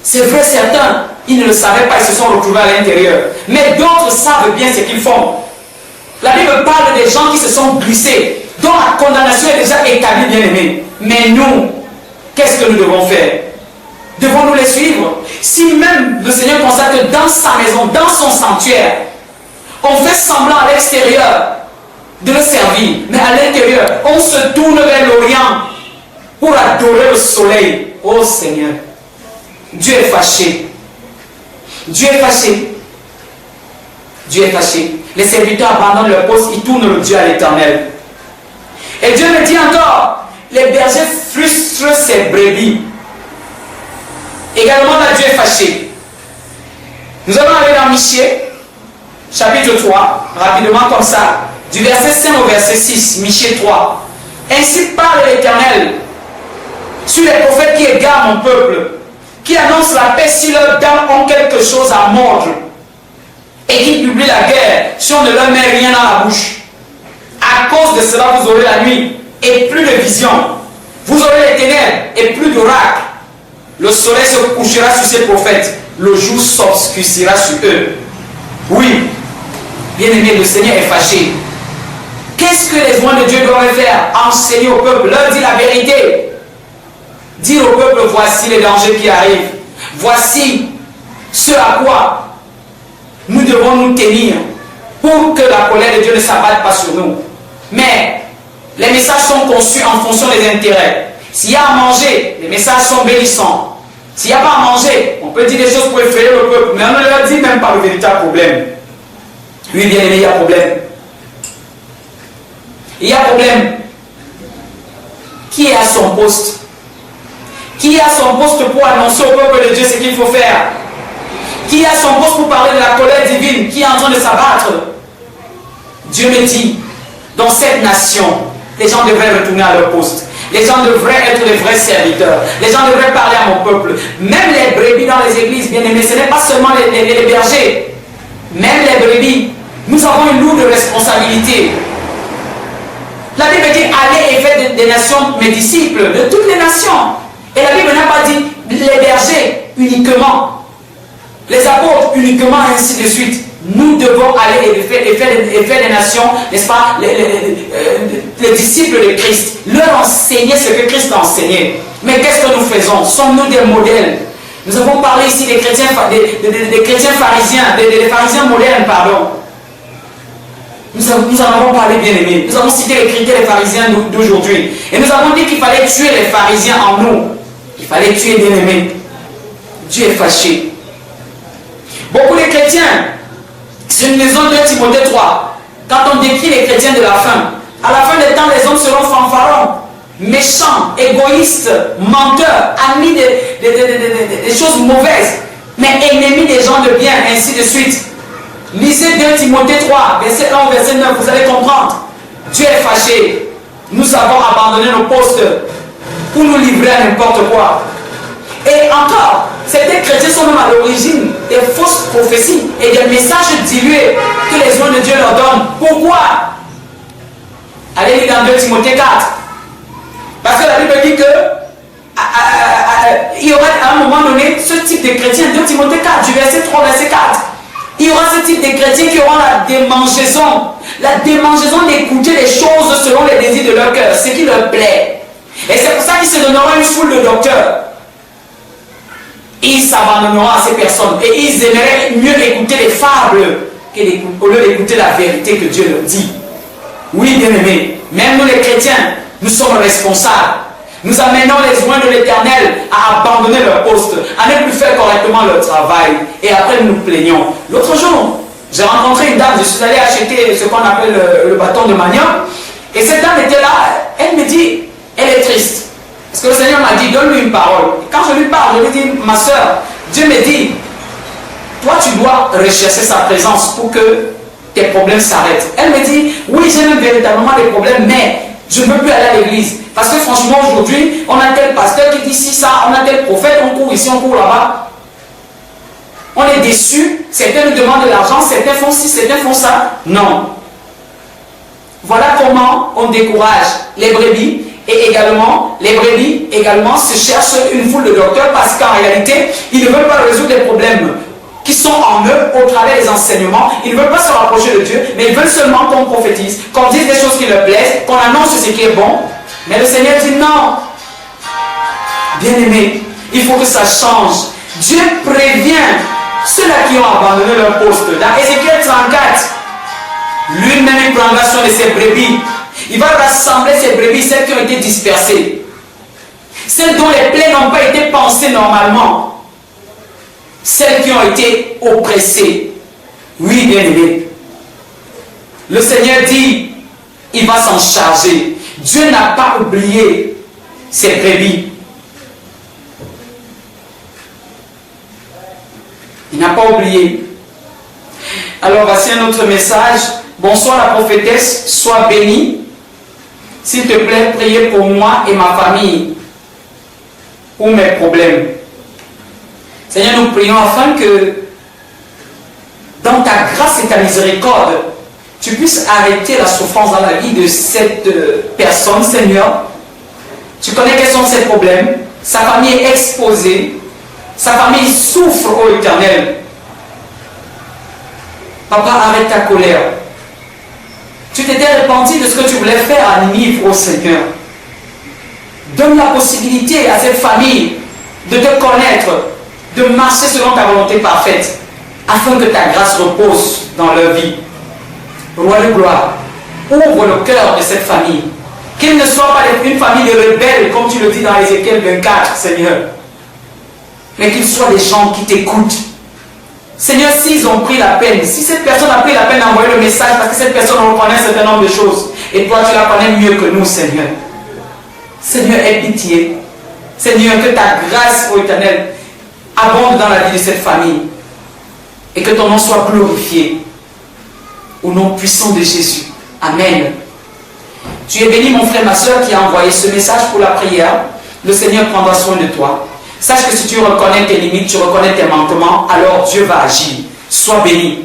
C'est vrai, certains, ils ne le savaient pas, ils se sont retrouvés à l'intérieur. Mais d'autres savent bien ce qu'ils font. La Bible parle des gens qui se sont glissés, dont la condamnation est déjà établie, bien-aimé. Mais nous, qu'est-ce que nous devons faire? Devons-nous les suivre? Si même le Seigneur constate que dans sa maison, dans son sanctuaire, on fait semblant à l'extérieur de le servir, mais à l'intérieur, on se tourne vers l'Orient pour adorer le soleil. Oh Seigneur, Dieu est fâché. Dieu est fâché. Dieu est fâché. Les serviteurs abandonnent leur poste, ils tournent le Dieu à l'Éternel. Et Dieu me dit encore, les bergers frustrent ses brebis. Également là, Dieu est fâché. Nous allons aller dans Michée, chapitre 3, rapidement comme ça, du verset 5 au verset 6, Michée 3. Ainsi parle l'Éternel sur les prophètes qui égarent mon peuple, qui annoncent la paix si leurs dames ont quelque chose à mordre, et qui publient la guerre si on ne leur met rien dans la bouche. À cause de cela, vous aurez la nuit et plus de visions. Vous aurez les ténèbres et plus d'oracles. Le soleil se couchera sur ces prophètes, le jour s'obscurcira sur eux. Oui, bien aimé, le Seigneur est fâché. Qu'est-ce que les oins de Dieu doivent faire? Enseigner au peuple, leur dire la vérité. Dire au peuple, voici les dangers qui arrivent. Voici ce à quoi nous devons nous tenir pour que la colère de Dieu ne s'abatte pas sur nous. Mais les messages sont conçus en fonction des intérêts. S'il y a à manger, les messages sont bénissants. S'il n'y a pas à manger, on peut dire des choses pour effrayer le peuple, mais on ne leur dit même pas le véritable problème. Oui, bien aimé, il y a problème. Il y a problème. Qui est à son poste? Qui est à son poste pour annoncer au peuple de Dieu ce qu'il faut faire? Qui est à son poste pour parler de la colère divine qui est en train de s'abattre? Dieu me dit, dans cette nation, les gens devraient retourner à leur poste. Les gens devraient être les vrais serviteurs. Les gens devraient parler à mon peuple. Même les brebis dans les églises, bien aimés, ce n'est pas seulement les bergers. Même les brebis, nous avons une lourde responsabilité. La Bible dit, allez et faites des nations mes disciples, de toutes les nations. Et la Bible n'a pas dit les bergers uniquement, les apôtres uniquement, ainsi de suite. Nous devons aller et faire des nations, n'est-ce pas, les disciples de Christ, leur enseigner ce que Christ a enseigné. Mais qu'est-ce que nous faisons? Sommes-nous des modèles? Nous avons parlé ici des chrétiens, des chrétiens pharisiens, des pharisiens modernes, pardon. Nous en avons parlé, bien aimés. Nous avons cité les critères des pharisiens d'aujourd'hui. Et nous avons dit qu'il fallait tuer les pharisiens en nous. Il fallait tuer, bien aimés. Dieu est fâché. Beaucoup de chrétiens, c'est une maison de Timothée 3. Quand on décrit les chrétiens de la fin, à la fin des temps, les hommes seront fanfarons, méchants, égoïstes, menteurs, amis des choses mauvaises, mais ennemis des gens de bien, ainsi de suite. Lisez 2 Timothée 3, verset 1 au verset 9, vous allez comprendre. Dieu est fâché. Nous avons abandonné nos postes pour nous livrer à n'importe quoi. Et encore, certains chrétiens sont même à l'origine des fausses prophéties et des messages dilués que les hommes de Dieu leur donnent. Pourquoi? Allez lire dans 2 Timothée 4. Parce que la Bible dit que il y aura à un moment donné ce type de chrétiens, 2 Timothée 4, du verset 3, verset 4. Il y aura ce type de chrétiens qui auront la démangeaison. La démangeaison d'écouter les choses selon les désirs de leur cœur, ce qui leur plaît. Et c'est pour ça qu'ils se donneront une foule de docteurs. Ils s'abandonneront à ces personnes et ils aimeraient mieux écouter les fables au lieu d'écouter la vérité que Dieu leur dit. Oui, bien-aimés, même nous les chrétiens, nous sommes responsables. Nous amenons les oins de l'Éternel à abandonner leur poste, à ne plus faire correctement leur travail. Et après, nous nous plaignons. L'autre jour, j'ai rencontré une dame, je suis allé acheter ce qu'on appelle le bâton de manioc. Et cette dame était là, elle me dit, elle est triste. Parce que le Seigneur m'a dit, donne-lui une parole. Et quand je lui parle, je lui dis, ma soeur, Dieu me dit, toi tu dois rechercher sa présence pour que tes problèmes s'arrêtent. Elle me dit, oui, j'ai même véritablement des problèmes, mais je ne veux plus aller à l'église. Parce que franchement, aujourd'hui, on a tel pasteur qui dit ci, ça, on a tel prophète, on court ici, on court là-bas. On est déçus, certains nous demandent de l'argent, certains font ci, certains font ça. Non. Voilà comment on décourage les brebis. Et également, les brebis également se cherchent une foule de docteurs parce qu'en réalité, ils ne veulent pas résoudre les problèmes qui sont en eux au travers des enseignements. Ils ne veulent pas se rapprocher de Dieu, mais ils veulent seulement qu'on prophétise, qu'on dise des choses qui leur plaisent, qu'on annonce ce qui est bon. Mais le Seigneur dit non. Bien-aimé, il faut que ça change. Dieu prévient ceux-là qui ont abandonné leur poste. Dans Ézéchiel 34, lui-même il prendra soin de ses brebis. Il va rassembler ces brebis, celles qui ont été dispersées. Celles dont les plaies n'ont pas été pensées normalement. Celles qui ont été oppressées. Oui, bien-aimé. Le Seigneur dit, il va s'en charger. Dieu n'a pas oublié ses brebis. Il n'a pas oublié. Alors voici un autre message. Bonsoir la prophétesse, sois bénie. S'il te plaît, priez pour moi et ma famille, pour mes problèmes. Seigneur, nous prions afin que dans ta grâce et ta miséricorde, tu puisses arrêter la souffrance dans la vie de cette personne, Seigneur. Tu connais quels sont ses problèmes. Sa famille est exposée. Sa famille souffre, ô Éternel. Papa, arrête ta colère. Tu t'étais repenti de ce que tu voulais faire à Ninive, ô Seigneur. Donne la possibilité à cette famille de te connaître, de marcher selon ta volonté parfaite, afin que ta grâce repose dans leur vie. Roi de gloire, ouvre le cœur de cette famille. Qu'il ne soit pas une famille de rebelles, comme tu le dis dans Ézéchiel 24, Seigneur. Mais qu'ils soient des gens qui t'écoutent. Seigneur, s'ils ont pris la peine, si cette personne a pris la peine d'envoyer le message parce que cette personne reconnaît un certain nombre de choses, et toi tu la connais mieux que nous, Seigneur. Seigneur, aie pitié. Seigneur, que ta grâce, ô Éternel, abonde dans la vie de cette famille. Et que ton nom soit glorifié. Au nom puissant de Jésus. Amen. Tu es béni, mon frère, ma soeur, qui a envoyé ce message pour la prière. Le Seigneur prendra soin de toi. Sache que si tu reconnais tes limites, tu reconnais tes manquements, alors Dieu va agir. Sois béni.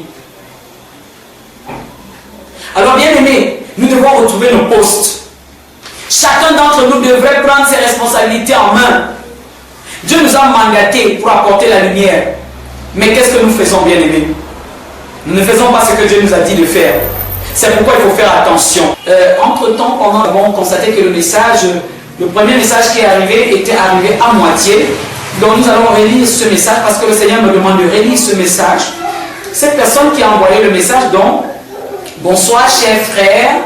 Alors, bien-aimés, nous devons retrouver nos postes. Chacun d'entre nous devrait prendre ses responsabilités en main. Dieu nous a mandatés pour apporter la lumière. Mais qu'est-ce que nous faisons, bien-aimés? Nous ne faisons pas ce que Dieu nous a dit de faire. C'est pourquoi il faut faire attention. Entre-temps, nous avons constaté que le message, le premier message qui est arrivé était arrivé à moitié. Donc nous allons relire ce message parce que le Seigneur me demande de relire ce message. Cette personne qui a envoyé le message, donc, bonsoir chers frères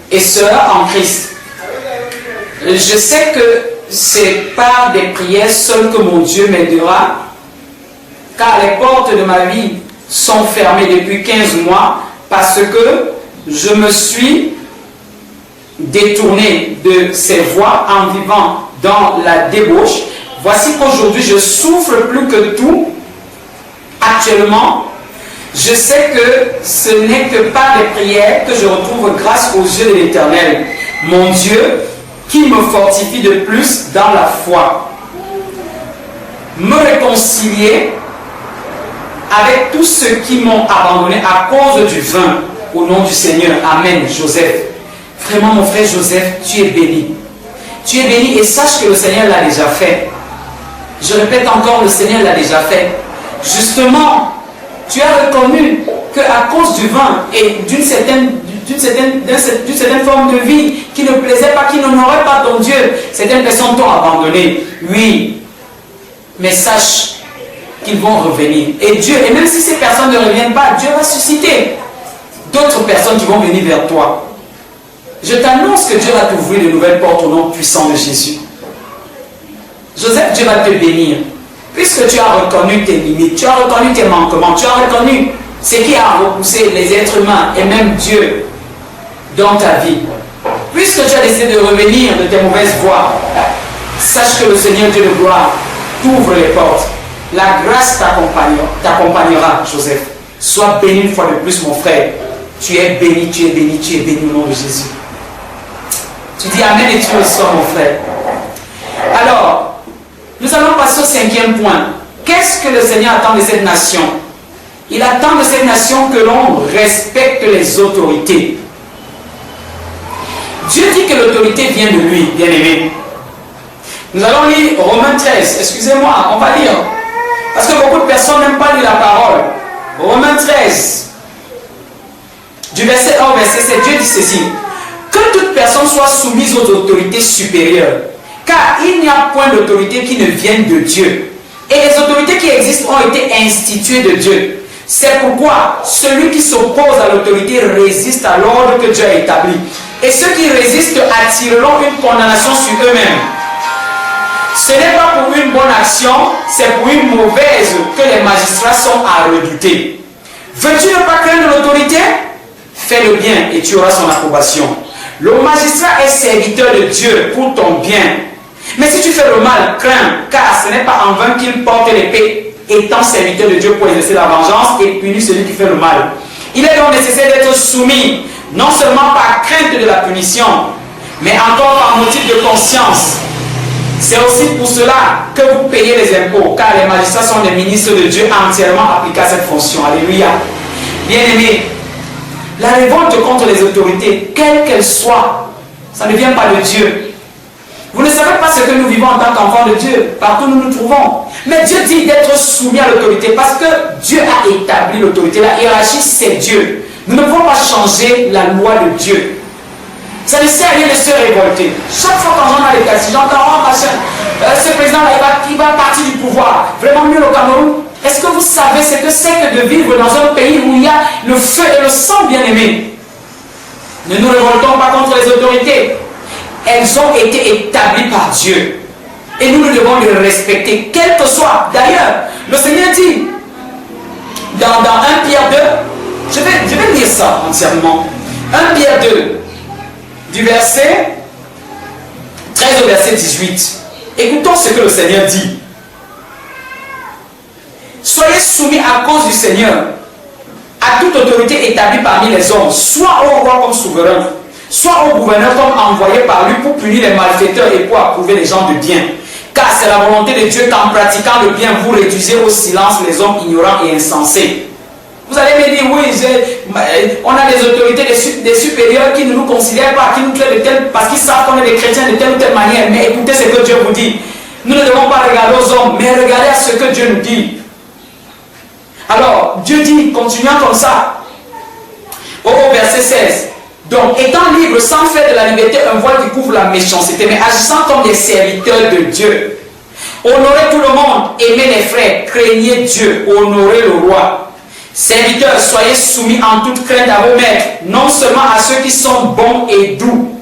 et sœurs en Christ. Je sais que c'est par des prières seules que mon Dieu m'aidera, car les portes de ma vie sont fermées depuis 15 mois parce que je me suis détourné de ces voies en vivant dans la débauche. Voici qu'aujourd'hui je souffre plus que tout. Actuellement, Je sais que ce n'est que par les prières que je retrouve grâce aux yeux de l'Éternel, mon Dieu, qui me fortifie de plus dans la foi. Me réconcilier avec tous ceux qui m'ont abandonné à cause du vin, au nom du Seigneur. Amen. Joseph. Vraiment, mon frère Joseph, tu es béni. Tu es béni et sache que le Seigneur l'a déjà fait. Je répète encore, le Seigneur l'a déjà fait. Justement, tu as reconnu qu'à cause du vin et d'une certaine forme de vie qui ne plaisait pas, qui n'honorait pas ton Dieu, certaines personnes t'ont abandonné. Oui, mais sache qu'ils vont revenir. Et Dieu, et même si ces personnes ne reviennent pas, Dieu va susciter d'autres personnes qui vont venir vers toi. Je t'annonce que Dieu va t'ouvrir de nouvelles portes au nom puissant de Jésus. Joseph, Dieu va te bénir. Puisque tu as reconnu tes limites, tu as reconnu tes manquements, tu as reconnu ce qui a repoussé les êtres humains et même Dieu dans ta vie. Puisque tu as décidé de revenir de tes mauvaises voies, sache que le Seigneur Dieu de gloire t'ouvre les portes. La grâce t'accompagnera, Joseph. Sois béni une fois de plus, mon frère. Tu es béni, tu es béni, tu es béni au nom de Jésus. Tu dis Amen et tu le sois, mon frère. Alors, nous allons passer au 5e point. Qu'est-ce que le Seigneur attend de cette nation? Il attend de cette nation que l'on respecte les autorités. Dieu dit que l'autorité vient de lui, bien-aimé. Nous allons lire Romains 13. Excusez-moi, on va lire. Parce que beaucoup de personnes n'aiment pas lire la parole. Romains 13. Du verset 1 au verset 7, Dieu dit ceci. Que toute personne soit soumise aux autorités supérieures. Car il n'y a point d'autorité qui ne vienne de Dieu. Et les autorités qui existent ont été instituées de Dieu. C'est pourquoi celui qui s'oppose à l'autorité résiste à l'ordre que Dieu a établi. Et ceux qui résistent attireront une condamnation sur eux-mêmes. Ce n'est pas pour une bonne action, c'est pour une mauvaise que les magistrats sont à redouter. Veux-tu ne pas craindre l'autorité? Fais le bien et tu auras son approbation. Le magistrat est serviteur de Dieu pour ton bien. Mais si tu fais le mal, crains, car ce n'est pas en vain qu'il porte l'épée, étant serviteur de Dieu pour exercer la vengeance et punir celui qui fait le mal. Il est donc nécessaire d'être soumis, non seulement par crainte de la punition, mais encore par motif de conscience. C'est aussi pour cela que vous payez les impôts, car les magistrats sont des ministres de Dieu entièrement appliqués à cette fonction. Alléluia. Bien-aimés, la révolte contre les autorités, quelles qu'elles soient, ça ne vient pas de Dieu. Vous ne savez pas ce que nous vivons en tant qu'enfants de Dieu, partout où nous nous trouvons. Mais Dieu dit d'être soumis à l'autorité, parce que Dieu a établi l'autorité. La hiérarchie, c'est Dieu. Nous ne pouvons pas changer la loi de Dieu. Ça ne sert à rien de se révolter. Chaque fois quand j'en ai les cas, si j'entends, oh machin, ce président-là, il va partir du pouvoir. Vraiment mieux au Cameroun. Est-ce que vous savez ce que c'est que de vivre dans un pays où il y a le feu et le sang, bien-aimés? Ne nous révoltons pas contre les autorités. Elles ont été établies par Dieu. Et nous devons les respecter, quel que soit. D'ailleurs, le Seigneur dit, dans 1 Pierre 2, je vais lire ça entièrement. 1 Pierre 2, du verset 13 au verset 18. Écoutons ce que le Seigneur dit. Soyez soumis à cause du Seigneur à toute autorité établie parmi les hommes, soit au roi comme souverain, soit au gouverneur comme envoyé par lui pour punir les malfaiteurs et pour approuver les gens de bien. Car c'est la volonté de Dieu qu'en pratiquant le bien, vous réduisez au silence les hommes ignorants et insensés. Vous allez me dire, oui, on a des autorités, des supérieurs qui ne nous considèrent pas, qui nous traitent de tel, parce qu'ils savent qu'on est des chrétiens de telle ou telle manière. Mais écoutez ce que Dieu vous dit. Nous ne devons pas regarder aux hommes, mais regarder à ce que Dieu nous dit. Alors, Dieu dit, continuons comme ça, au verset 16. Donc, étant libre sans faire de la liberté un voile qui couvre la méchanceté, mais agissant comme des serviteurs de Dieu. Honorez tout le monde, aimez les frères, craignez Dieu, honorez le roi. Serviteurs, soyez soumis en toute crainte à vos maîtres, non seulement à ceux qui sont bons et doux,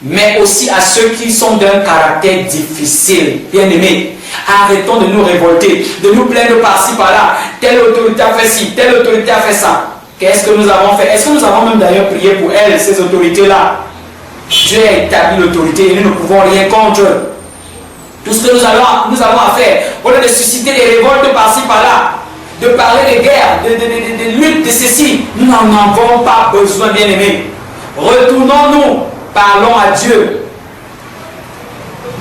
mais aussi à ceux qui sont d'un caractère difficile. Bien-aimés, arrêtons de nous révolter, de nous plaindre par-ci, par-là. Telle autorité a fait ci, telle autorité a fait ça. Qu'est-ce que nous avons fait? Est-ce que nous avons même d'ailleurs prié pour elles, ces autorités-là? Dieu a établi l'autorité et nous ne pouvons rien contre. Tout ce que nous avons à faire, au lieu de susciter des révoltes par-ci, par-là, de parler de guerre, de lutte, de ceci. Nous n'en avons pas besoin, bien-aimés. Retournons-nous, parlons à Dieu.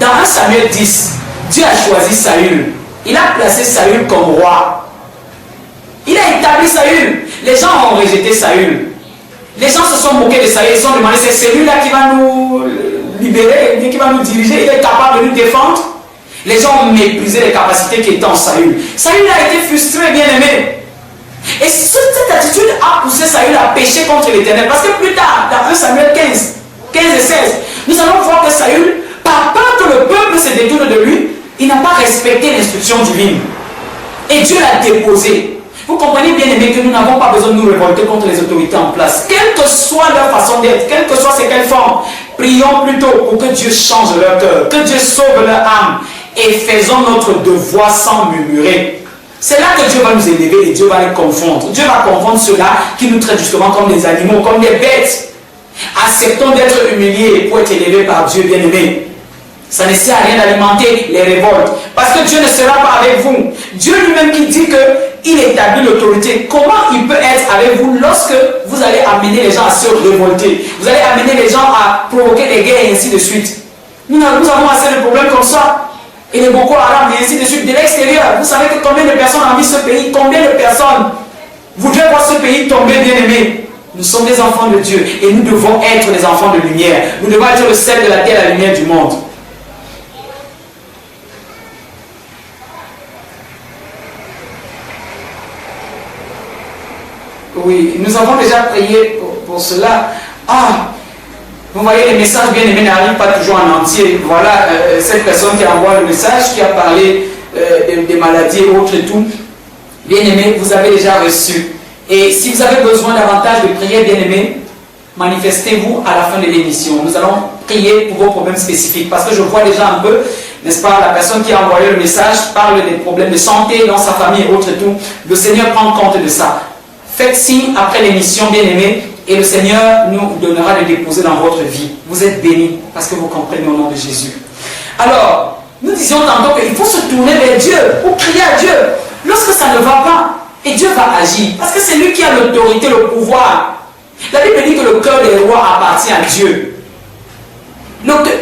Dans 1 Samuel 10, Dieu a choisi Saül. Il a placé Saül comme roi. Il a établi Saül. Les gens ont rejeté Saül. Les gens se sont moqués de Saül. Ils se sont demandé, c'est celui-là qui va nous libérer, qui va nous diriger. Il est capable de nous défendre. Les gens ont méprisé les capacités qui étaient en Saül. Saül a été frustré, bien-aimé. Et cette attitude a poussé Saül à pécher contre l'Éternel. Parce que plus tard, dans 1 Samuel 15 et 16, nous allons voir que Saül, par peur que le peuple se détourne de lui, il n'a pas respecté l'instruction divine. Et Dieu l'a déposé. Vous comprenez, bien aimé, que nous n'avons pas besoin de nous révolter contre les autorités en place. Quelle que soit leur façon d'être, quelle que soit ses quelle forme, prions plutôt pour que Dieu change leur cœur, que Dieu sauve leur âme, et faisons notre devoir sans murmurer. C'est là que Dieu va nous élever et Dieu va les confondre. Dieu va confondre ceux-là qui nous traitent justement comme des animaux, comme des bêtes. Acceptons d'être humiliés pour être élevés par Dieu, bien aimé. Ça ne sert à rien d'alimenter les révoltes. Parce que Dieu ne sera pas avec vous. Dieu lui-même qui dit qu'il établit l'autorité. Comment il peut être avec vous lorsque vous allez amener les gens à se révolter? Vous allez amener les gens à provoquer des guerres et ainsi de suite. Nous avons assez de problèmes comme ça. Et les Boko Haram et ainsi de suite. De l'extérieur, vous savez que combien de personnes envient ce pays? Combien de personnes voudraient voir ce pays tomber, bien aimé? Nous sommes des enfants de Dieu. Et nous devons être des enfants de lumière. Nous devons être le sel de la terre, la lumière du monde. Oui, nous avons déjà prié pour cela. Ah, vous voyez, les messages bien aimés n'arrivent pas toujours en entier. Voilà cette personne qui envoie le message, qui a parlé des maladies et autres et tout. Bien aimé, vous avez déjà reçu. Et si vous avez besoin davantage de prière, bien aimé, manifestez-vous à la fin de l'émission. Nous allons prier pour vos problèmes spécifiques. Parce que je vois déjà un peu, n'est-ce pas, la personne qui a envoyé le message parle des problèmes de santé dans sa famille et autres et tout. Le Seigneur prend compte de ça. Faites signe après l'émission, bien-aimés, et le Seigneur nous donnera de déposer dans votre vie. Vous êtes bénis parce que vous comprenez au nom de Jésus. Alors, nous disions tantôt qu'il faut se tourner vers Dieu pour crier à Dieu. Lorsque ça ne va pas, et Dieu va agir, parce que c'est lui qui a l'autorité, le pouvoir. La Bible dit que le cœur des rois appartient à Dieu.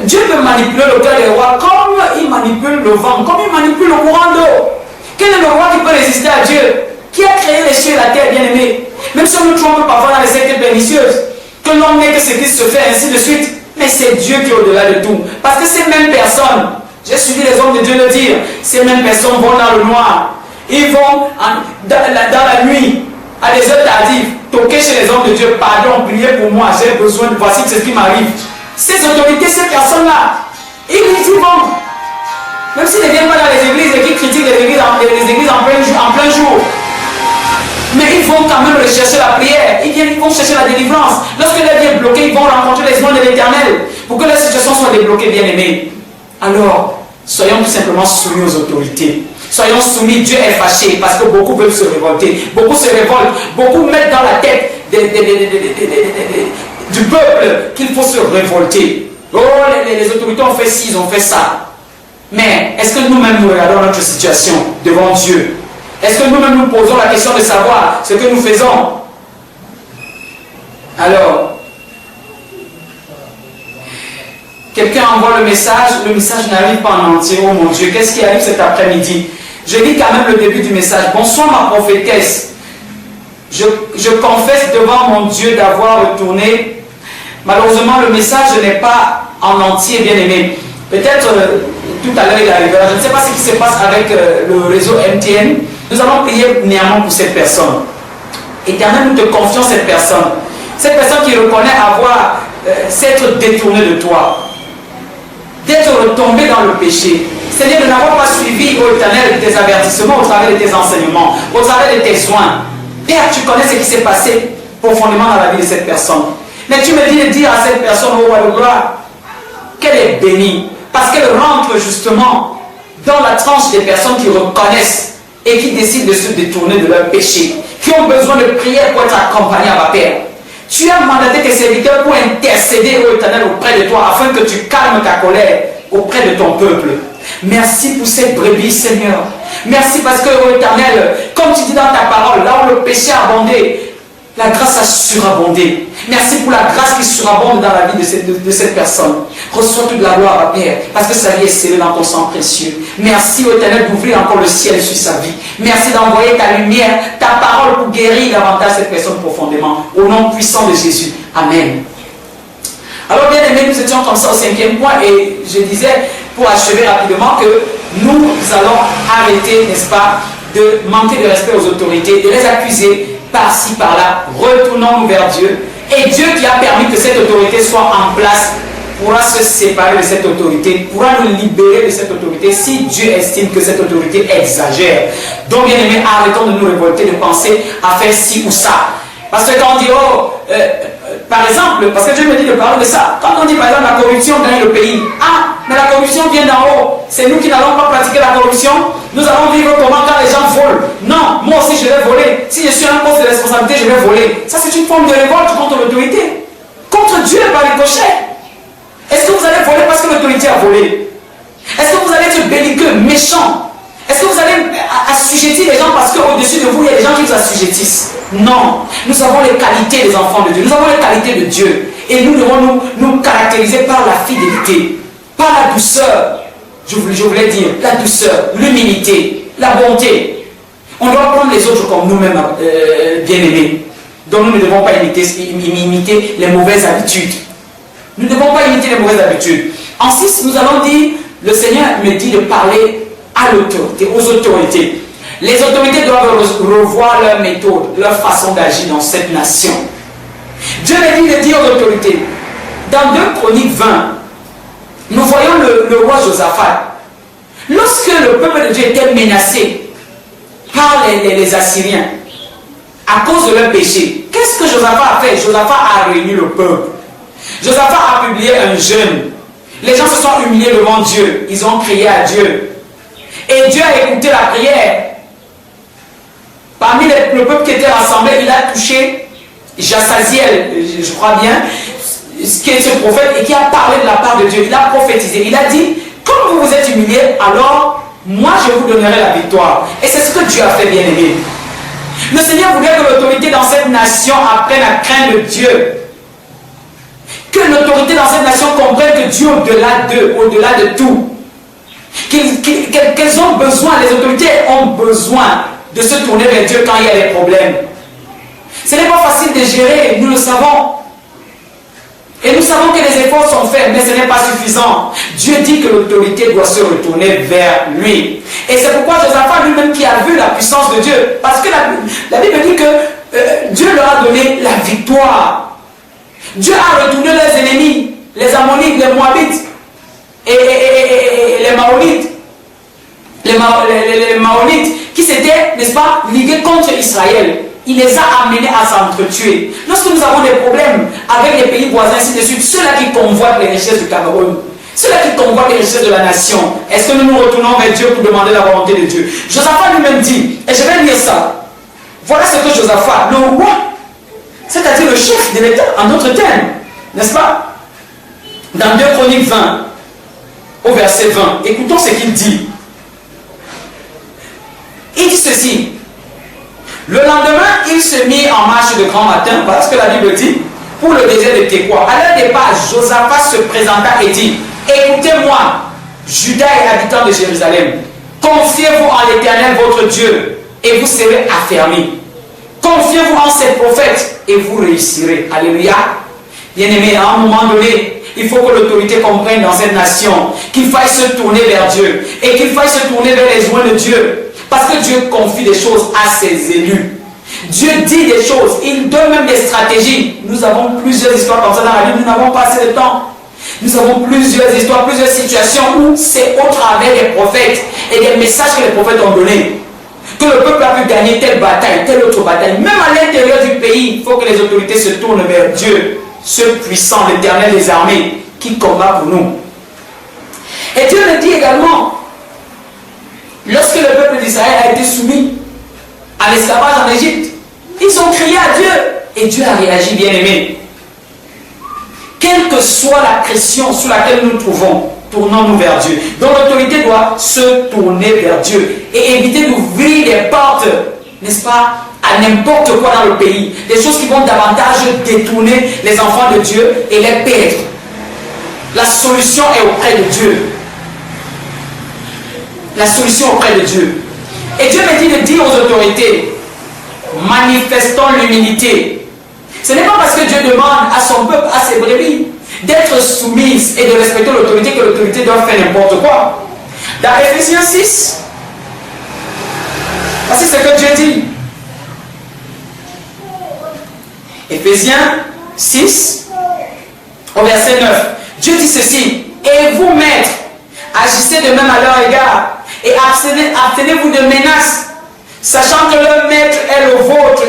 Dieu peut manipuler le cœur des rois comme il manipule le vent, comme il manipule le courant d'eau. Quel est le roi qui peut résister à Dieu? Qui a créé les cieux et la terre, bien-aimés? Même si on nous trompe parfois dans les sectes pernicieuses, que l'homme n'est que ce qui se fait, ainsi de suite. Mais c'est Dieu qui est au-delà de tout. Parce que ces mêmes personnes, j'ai suivi les hommes de Dieu le dire, ces mêmes personnes vont dans le noir. Ils vont dans la nuit, à des heures tardives, toquer chez les hommes de Dieu. Pardon, priez pour moi, j'ai besoin de voici ce qui m'arrive. Ces autorités, ces personnes-là, ils y vont. Même s'ils ne viennent pas dans les églises et qu'ils critiquent les églises en plein jour. Mais ils vont quand même rechercher la prière. Ils vont chercher la délivrance. Lorsque leur vie est bloquée, ils vont rencontrer les soins de l'Éternel. Pour que la situation soit débloquée, bien aimée. Alors, soyons tout simplement soumis aux autorités. Soyons soumis. Dieu est fâché parce que beaucoup veulent se révolter. Beaucoup se révoltent. Beaucoup mettent dans la tête du peuple qu'il faut se révolter. Oh, les autorités ont fait ci, ils ont fait ça. Mais est-ce que nous-mêmes nous regardons notre situation devant Dieu? Est-ce que nous-mêmes nous posons la question de savoir ce que nous faisons? Alors, quelqu'un envoie le message n'arrive pas en entier. Oh mon Dieu, qu'est-ce qui arrive cet après-midi? Je lis quand même le début du message. Bonsoir ma prophétesse. Je confesse devant mon Dieu d'avoir retourné. Malheureusement, le message n'est pas en entier, bien aimé. Peut-être tout à l'heure il arrivera. Je ne sais pas ce qui se passe avec le réseau MTN. Nous allons prier néanmoins pour cette personne. Éternel, nous te confions cette personne. Cette personne qui reconnaît avoir s'être détournée de toi. D'être retombée dans le péché. C'est-à-dire de n'avoir pas suivi, ô Éternel, tes avertissements au travers de tes enseignements, au travers de tes soins. Père, tu connais ce qui s'est passé profondément dans la vie de cette personne. Mais tu me dis de dire à cette personne, ô roi de gloire, qu'elle est bénie. Parce qu'elle rentre justement dans la tranche des personnes qui reconnaissent et qui décident de se détourner de leur péché, qui ont besoin de prière pour être accompagnés à ma Père. Tu as mandaté tes serviteurs pour intercéder, ô Éternel, auprès de toi, afin que tu calmes ta colère auprès de ton peuple. Merci pour cette brebis, Seigneur. Merci parce que, ô Éternel, comme tu dis dans ta parole, là où le péché a abondé, la grâce a surabondé. Merci pour la grâce qui surabonde dans la vie de cette personne. Reçois toute la gloire, Père, parce que sa vie est scellée dans ton sang précieux. Merci, ô Éternel, d'ouvrir encore le ciel sur sa vie. Merci d'envoyer ta lumière, ta parole pour guérir davantage cette personne profondément. Au nom puissant de Jésus. Amen. Alors, bien aimés, nous étions comme ça au 5e point et je disais, pour achever rapidement, que nous allons arrêter, n'est-ce pas, de manquer de respect aux autorités, de les accuser par-ci, par-là. Retournons-nous vers Dieu. Et Dieu qui a permis que cette autorité soit en place pourra se séparer de cette autorité, pourra nous libérer de cette autorité si Dieu estime que cette autorité exagère. Donc, bien aimés, arrêtons de nous révolter, de penser à faire ci ou ça. Parce que quand on dit, par exemple, parce que Dieu me dit de parler de ça, quand on dit par exemple la corruption gagne le pays, ah, mais la corruption vient d'en haut, c'est nous qui n'allons pas pratiquer la corruption, nous allons vivre comment quand les gens volent. Non, moi aussi je vais voler, si je suis un poste de responsabilité, je vais voler. Ça c'est une forme de révolte contre l'autorité, contre Dieu par ricochet. Est-ce que vous allez voler parce que l'autorité a volé? Est-ce que vous allez être belliqueux, méchant? Est-ce que vous allez assujettir les gens parce qu'au-dessus de vous, il y a des gens qui vous assujettissent? Non. Nous avons les qualités des enfants de Dieu. Nous avons les qualités de Dieu. Et nous devons nous caractériser par la fidélité, par la douceur. Je voulais dire, la douceur, l'humilité, la bonté. On doit prendre les autres comme nous-mêmes, bien-aimés. Donc nous ne devons pas imiter les mauvaises habitudes. Nous ne devons pas imiter les mauvaises habitudes. Ensuite, nous allons dire, le Seigneur me dit de parler à l'autorité, aux autorités. Les autorités doivent revoir leur méthode, leur façon d'agir dans cette nation. Dieu me dit de dire aux autorités. Dans 2 Chroniques 20, nous voyons le roi Josaphat. Lorsque le peuple de Dieu était menacé par les Assyriens à cause de leur péché, qu'est-ce que Josaphat a fait? Josaphat a réuni le peuple. Josaphat a publié un jeûne. Les gens se sont humiliés devant Dieu. Ils ont crié à Dieu. Et Dieu a écouté la prière. Parmi le peuple qui était rassemblé, il a touché Jasaziel, je crois bien, qui est ce prophète et qui a parlé de la part de Dieu. Il a prophétisé. Il a dit, comme vous vous êtes humiliés, alors moi je vous donnerai la victoire. Et c'est ce que Dieu a fait, bien aimé. Le Seigneur voulait que l'autorité dans cette nation apprenne à craindre Dieu. Que l'autorité dans cette nation comprenne que Dieu au-delà d'eux, au-delà de tout. Qu'elles ont besoin, les autorités ont besoin de se tourner vers Dieu quand il y a des problèmes. Ce n'est pas facile de gérer, nous le savons. Et nous savons que les efforts sont faits, mais ce n'est pas suffisant. Dieu dit que l'autorité doit se retourner vers lui. Et c'est pourquoi Josaphat lui-même qui a vu la puissance de Dieu, parce que la Bible dit que Dieu leur a donné la victoire. Dieu a retourné leurs ennemis, les Ammonites, les Moabites, et les Maonites, les Maonites qui s'étaient, n'est-ce pas, ligués contre Israël. Il les a amenés à s'entretuer. Lorsque nous avons des problèmes avec les pays voisins, ainsi de suite, ceux-là qui convoitent les richesses du Cameroun, ceux-là qui convoitent les richesses de la nation, est-ce que nous nous retournons vers Dieu pour demander la volonté de Dieu? Josaphat lui-même dit, et je vais lire ça. Voilà ce que Josaphat, le roi, c'est-à-dire le chef de l'État, en d'autres termes, n'est-ce pas? Dans 2 Chroniques 20, au verset 20, écoutons ce qu'il dit. Il dit ceci. Le lendemain, il se mit en marche de grand matin, voilà ce que la Bible dit, pour le désert de Tekoa. À leur départ, Josaphat se présenta et dit, écoutez-moi, Juda et habitants de Jérusalem, confiez-vous en l'Éternel votre Dieu, et vous serez affermis. Confiez-vous en ses prophètes, et vous réussirez. Alléluia. Bien-aimés, à un moment donné, il faut que l'autorité comprenne dans cette nation qu'il faille se tourner vers Dieu, et qu'il faille se tourner vers les joints de Dieu. Parce que Dieu confie des choses à ses élus. Dieu dit des choses, il donne même des stratégies. Nous avons plusieurs histoires comme ça dans la Bible, nous n'avons pas assez de temps. Nous avons plusieurs histoires, plusieurs situations où c'est au travers des prophètes et des messages que les prophètes ont donnés que le peuple a pu gagner telle bataille, telle autre bataille. Même à l'intérieur du pays, il faut que les autorités se tournent vers Dieu, ce puissant, l'Éternel des armées, qui combat pour nous. Et Dieu le dit également, lorsque le peuple d'Israël a été soumis à l'esclavage en Égypte, ils ont crié à Dieu et Dieu a réagi, bien aimé. Quelle que soit la pression sous laquelle nous nous trouvons, tournons-nous vers Dieu. Donc l'autorité doit se tourner vers Dieu et éviter d'ouvrir les portes, n'est-ce pas, à n'importe quoi dans le pays. Des choses qui vont davantage détourner les enfants de Dieu et les perdre. La solution est auprès de Dieu. La solution auprès de Dieu. Et Dieu me dit de dire aux autorités, manifestons l'humilité. Ce n'est pas parce que Dieu demande à son peuple, à ses brebis, d'être soumise et de respecter l'autorité que l'autorité doit faire n'importe quoi. Dans Ephésiens 6, voici ce que Dieu dit. Ephésiens 6, au verset 9. Dieu dit ceci, et vous, maîtres, agissez de même à leur égard, et abstenez-vous de menaces, sachant que le maître est le vôtre,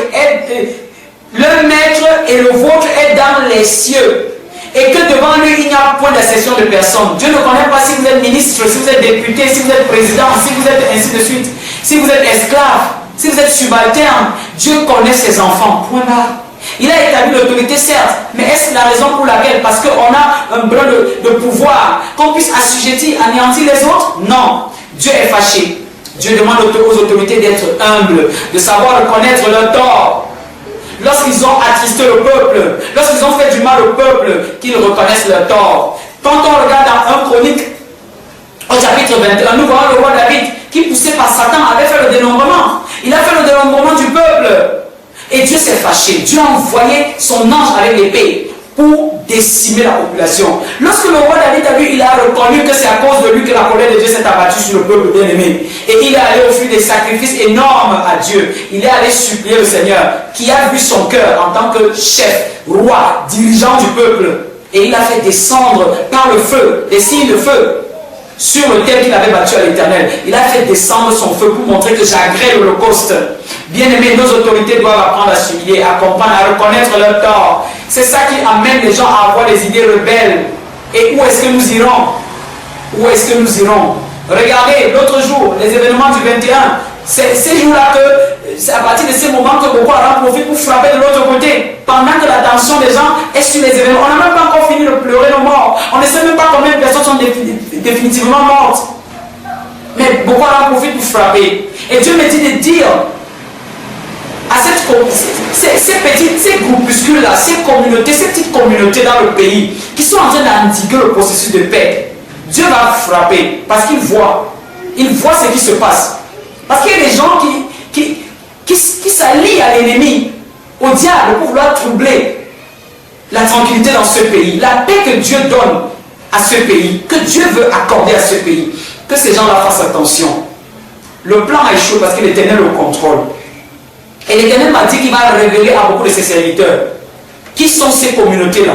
le maître et le vôtre est dans les cieux, et que devant lui il n'y a point d'acception de personne. Dieu ne connaît pas si vous êtes ministre, si vous êtes député, si vous êtes président, si vous êtes ainsi de suite, si vous êtes esclave, si vous êtes subalterne. Dieu connaît ses enfants. Point barre. Il a établi l'autorité, certes, mais est-ce la raison pour laquelle, parce qu'on a un brin de pouvoir, qu'on puisse assujettir, anéantir les autres? Non. Dieu est fâché. Dieu demande aux autorités d'être humbles, de savoir reconnaître leur tort. Lorsqu'ils ont attristé le peuple, lorsqu'ils ont fait du mal au peuple, qu'ils reconnaissent leur tort. Quand on regarde dans 1 Chronique, au chapitre 21, nous voyons le roi David, qui poussé par Satan, avait fait le dénombrement. Il a fait le dénombrement du peuple. Et Dieu s'est fâché. Dieu a envoyé son ange avec l'épée pour décimer la population. Lorsque le roi David a vu, il a reconnu que c'est à cause de lui que la colère de Dieu s'est abattue sur le peuple bien-aimé. Et il est allé offrir des sacrifices énormes à Dieu. Il est allé supplier le Seigneur, qui a vu son cœur en tant que chef, roi, dirigeant du peuple. Et il a fait descendre par le feu, des signes de feu, sur le thème qu'il avait battu à l'Éternel. Il a fait descendre son feu pour montrer que j'agrée l'Holocauste. Bien-aimés, nos autorités doivent apprendre à s'humilier, à comprendre, à reconnaître leur tort. C'est ça qui amène les gens à avoir des idées rebelles. Et où est-ce que nous irons? Où est-ce que nous irons? Regardez, l'autre jour, les événements du 21, c'est ces jours-là que, c'est à partir de ces moments que Boko Haram profite pour frapper de l'autre côté. Pendant que l'attention des gens est sur les événements. On n'a même pas encore fini de pleurer nos morts. On ne sait même pas combien de personnes sont définitivement mortes. Mais Boko Haram profite pour frapper. Et Dieu me dit de dire à ces groupuscules-là, ces communautés, ces petites communautés dans le pays qui sont en train d'endiguer le processus de paix, Dieu va frapper parce qu'il voit ce qui se passe. Parce qu'il y a des gens qui s'allient à l'ennemi, au diable, pour vouloir troubler la tranquillité dans ce pays, la paix que Dieu donne à ce pays, que Dieu veut accorder à ce pays. Que ces gens-là fassent attention. Le plan a échoué parce que l'Éternel le contrôle. Et l'Éternel m'a dit qu'il va révéler à beaucoup de ses serviteurs qui sont ces communautés-là,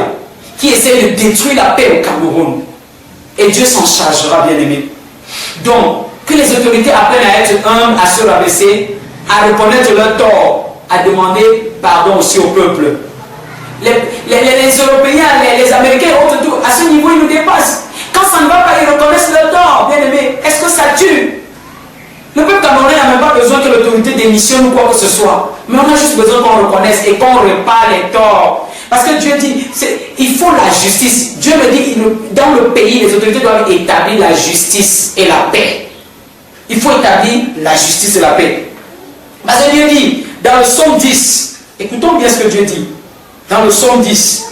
qui essaient de détruire la paix au Cameroun. Et Dieu s'en chargera, bien aimé. Donc, que les autorités apprennent à être humbles, à se rabaisser, à reconnaître leur tort, à demander pardon aussi au peuple. Les Européens, les Américains et autres, à ce niveau, ils nous dépassent. Quand ça ne va pas, ils reconnaissent leur tort, bien aimé. Est-ce que ça tue? Le peuple camerounais n'a même pas besoin que l'autorité démissionne ou quoi que ce soit. Mais on a juste besoin qu'on reconnaisse et qu'on répare les torts. Parce que Dieu dit, il faut la justice. Dieu me dit, dans le pays, les autorités doivent établir la justice et la paix. Il faut établir la justice et la paix. Parce que Dieu dit, dans le psaume 10, écoutons bien ce que Dieu dit. Dans le psaume 10.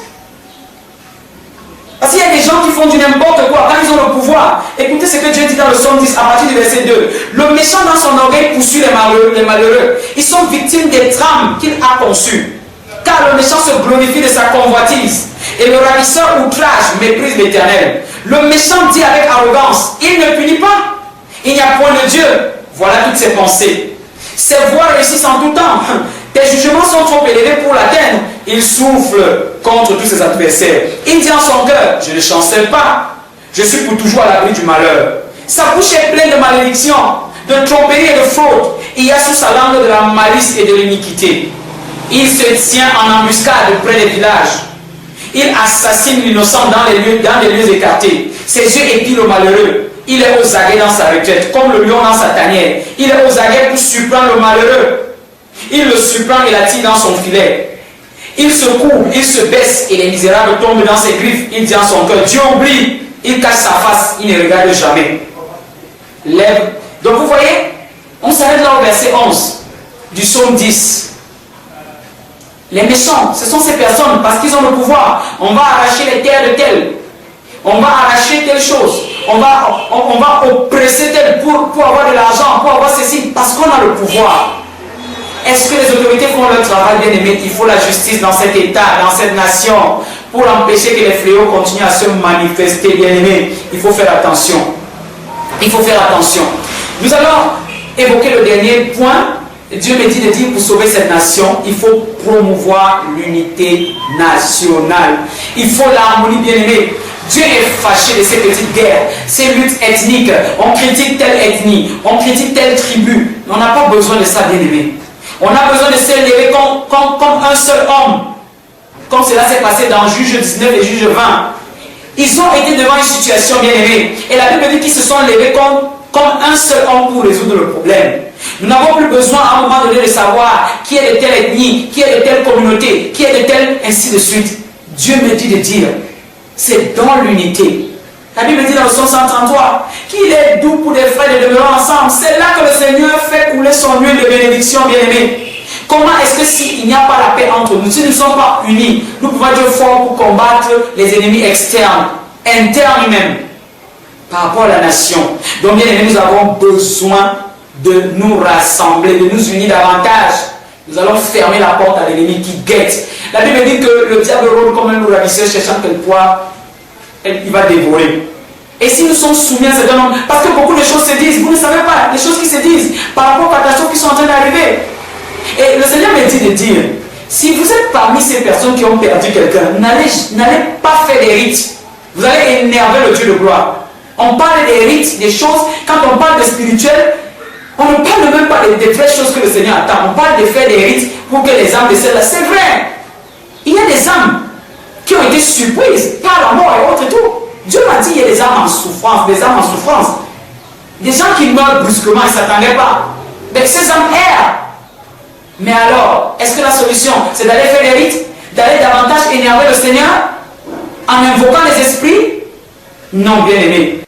Parce qu'il y a des gens qui font du n'importe quoi quand ils ont le pouvoir. Écoutez ce que Dieu dit dans le psaume 10 à partir du verset 2. Le méchant dans son orgueil poursuit les malheureux. Ils sont victimes des trames qu'il a conçues. Car le méchant se glorifie de sa convoitise. Et le ravisseur outrage méprise l'Éternel. Le méchant dit avec arrogance, il ne punit pas. Il n'y a point de Dieu. Voilà toutes ses pensées. Ses voies réussissent en tout temps. Tes jugements sont trop élevés pour l'atteindre. Il souffle contre tous ses adversaires. Il dit en son cœur, je ne chancelle pas. Je suis pour toujours à l'abri du malheur. Sa bouche est pleine de malédiction, de tromperie et de fraude. Il y a sous sa langue de la malice et de l'iniquité. Il se tient en embuscade près des villages. Il assassine l'innocent dans les lieux écartés. Ses yeux épient le malheureux. Il est aux aguets dans sa retraite, comme le lion dans sa tanière. Il est aux aguets pour surprendre le malheureux. Il le surprend et l'attire dans son filet. Il se courbe, il se baisse et les misérables tombent dans ses griffes. Il dit en son cœur, Dieu oublie. Il cache sa face, il ne regarde jamais. Lève. Donc vous voyez, on s'arrête là au verset 11 du psaume 10. Les méchants, ce sont ces personnes, parce qu'ils ont le pouvoir. On va arracher les terres de tel. On va arracher telle chose. On va oppresser tel pour avoir de l'argent, pour avoir ceci, parce qu'on a le pouvoir. Est-ce que les autorités font leur travail, bien aimé? Il faut la justice dans cet État, dans cette nation, pour empêcher que les fléaux continuent à se manifester, bien aimé. Il faut faire attention. Il faut faire attention. Nous allons évoquer le dernier point. Dieu me dit de dire, pour sauver cette nation, il faut promouvoir l'unité nationale. Il faut l'harmonie, bien aimé. Dieu est fâché de ces petites guerres, ces luttes ethniques. On critique telle ethnie, on critique telle tribu. On n'a pas besoin de ça, bien aimé. On a besoin de s'élever comme un seul homme. Comme cela s'est passé dans Juge 19 et Juge 20. Ils ont été devant une situation, bien aimée. Et la Bible dit qu'ils se sont levés comme un seul homme pour résoudre le problème. Nous n'avons plus besoin à un moment donné de savoir qui est de telle ethnie, qui est de telle communauté, qui est de telle, ainsi de suite. Dieu me dit de dire, c'est dans l'unité. La Bible dit dans le psaume 133 qu'il est doux pour des frères de demeurer ensemble. C'est là que le Seigneur fait couler son huile de bénédiction, bien-aimé. Comment est-ce que s'il n'y a pas la paix entre nous, si nous ne sommes pas unis, nous pouvons être forts pour combattre les ennemis externes, internes même, par rapport à la nation. Donc, bien aimé, nous avons besoin de nous rassembler, de nous unir davantage. Nous allons fermer la porte à l'ennemi qui guette. La Bible dit que le diable rôde comme un ravisseur cherchant quel poids il va dévorer. Et si nous sommes soumis à cet homme, parce que beaucoup de choses se disent, vous ne savez pas, les choses qui se disent par rapport aux catastrophes qui sont en train d'arriver. Et le Seigneur me dit de dire, si vous êtes parmi ces personnes qui ont perdu quelqu'un, n'allez pas faire des rites. Vous allez énerver le Dieu de gloire. On parle des rites, des choses, quand on parle de spirituel, on ne parle même pas des vraies choses que le Seigneur attend. On parle de faire des rites pour que les âmes de celles-là. C'est vrai. Il y a des âmes qui ont été surprises par la mort et autres et tout. Dieu m'a dit, il y a des âmes en souffrance, des âmes en souffrance. Des gens qui meurent brusquement, ils ne s'attendaient pas. Donc ces âmes errent. Mais alors, est-ce que la solution, c'est d'aller faire des rites, d'aller davantage énerver le Seigneur en invoquant les esprits? Non, bien aimé.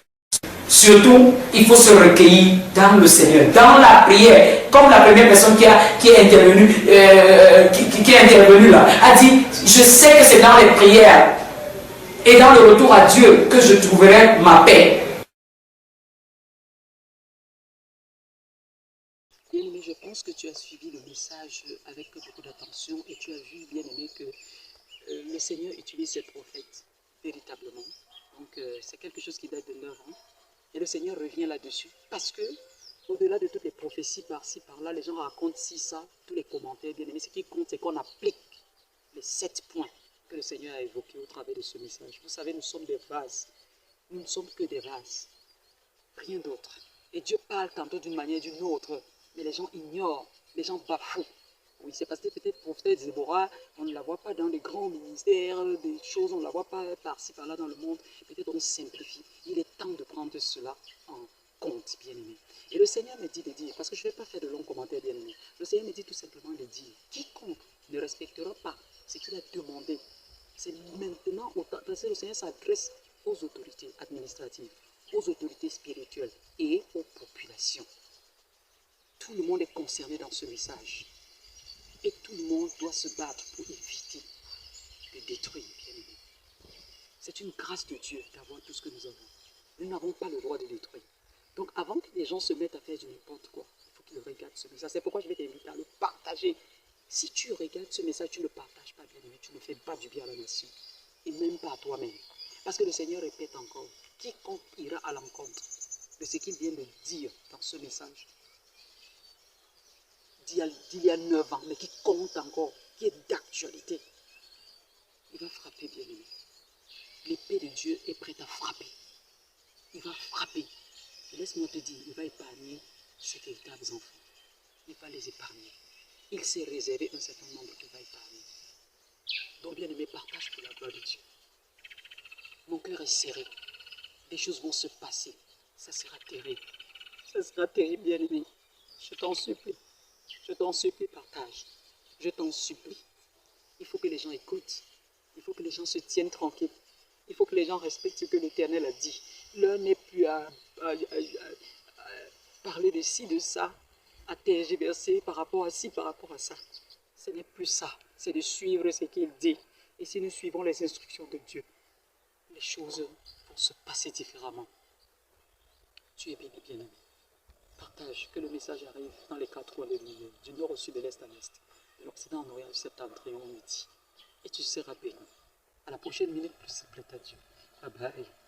Surtout, il faut se recueillir dans le Seigneur, dans la prière. Comme la première personne qui est intervenue, qui est intervenue là, a dit, je sais que c'est dans les prières et dans le retour à Dieu que je trouverai ma paix. Bien-aimé, je pense que tu as suivi le message avec beaucoup d'attention et tu as vu, bien-aimé, que le Seigneur utilise ses prophètes véritablement. Donc, c'est quelque chose qui date de 9 ans. Et le Seigneur revient là-dessus parce que, au-delà de toutes les prophéties par-ci, par-là, les gens racontent ci, ça, tous les commentaires, bien aimés. Ce qui compte, c'est qu'on applique les 7 points que le Seigneur a évoqués au travers de ce message. Vous savez, nous sommes des vases. Nous ne sommes que des vases. Rien d'autre. Et Dieu parle tantôt d'une manière ou d'une autre, mais les gens ignorent, les gens bafouent. Oui, c'est parce que peut-être prophétesse Déborah, on ne la voit pas dans les grands ministères, des choses, on ne la voit pas par-ci, par-là dans le monde. Peut-être on simplifie. Il est temps de prendre cela en compte, bien-aimé. Et le Seigneur me dit de dire, parce que je ne vais pas faire de longs commentaires, bien-aimé. Le Seigneur me dit tout simplement de dire, quiconque ne respectera pas ce qu'il a demandé, c'est maintenant au temps, parce que le Seigneur s'adresse aux autorités administratives, aux autorités spirituelles et aux populations. Tout le monde est concerné dans ce message. Et tout le monde doit se battre pour éviter de détruire, bien-aimé. C'est une grâce de Dieu d'avoir tout ce que nous avons. Nous n'avons pas le droit de détruire. Donc avant que les gens se mettent à faire du n'importe quoi, il faut qu'ils regardent ce message. C'est pourquoi je vais t'inviter à le partager. Si tu regardes ce message, tu ne le partages pas, bien-aimé, tu ne fais pas du bien à la nation. Et même pas à toi-même. Parce que le Seigneur répète encore, quiconque ira à l'encontre de ce qu'il vient de dire dans ce message, d'il y a 9 ans, mais qui compte encore, qui est d'actualité, il va frapper, bien-aimé. L'épée de Dieu est prête à frapper. Il va frapper. Laisse-moi te dire, il va épargner ses véritables enfants. Il va les épargner. Il s'est réservé un certain nombre qu'il va épargner. Donc, bien-aimé, partage pour la gloire de Dieu. Mon cœur est serré. Des choses vont se passer. Ça sera terrible. Ça sera terrible, bien-aimé. Je t'en supplie. Je t'en supplie, partage. Je t'en supplie. Il faut que les gens écoutent. Il faut que les gens se tiennent tranquilles. Il faut que les gens respectent ce que l'Éternel a dit. L'heure n'est plus à parler de ci, de ça, à tergiverser par rapport à ci, par rapport à ça. Ce n'est plus ça. C'est de suivre ce qu'il dit. Et si nous suivons les instructions de Dieu, les choses vont se passer différemment. Tu es béni, bien-aimé. Partage, que le message arrive dans les 4 coins de l'univers, du nord au sud, de l'est à l'est, de l'occident en orient, du septentrion au midi. Et tu seras béni. À la prochaine minute, plus s'il plaît à Dieu. Bye bye.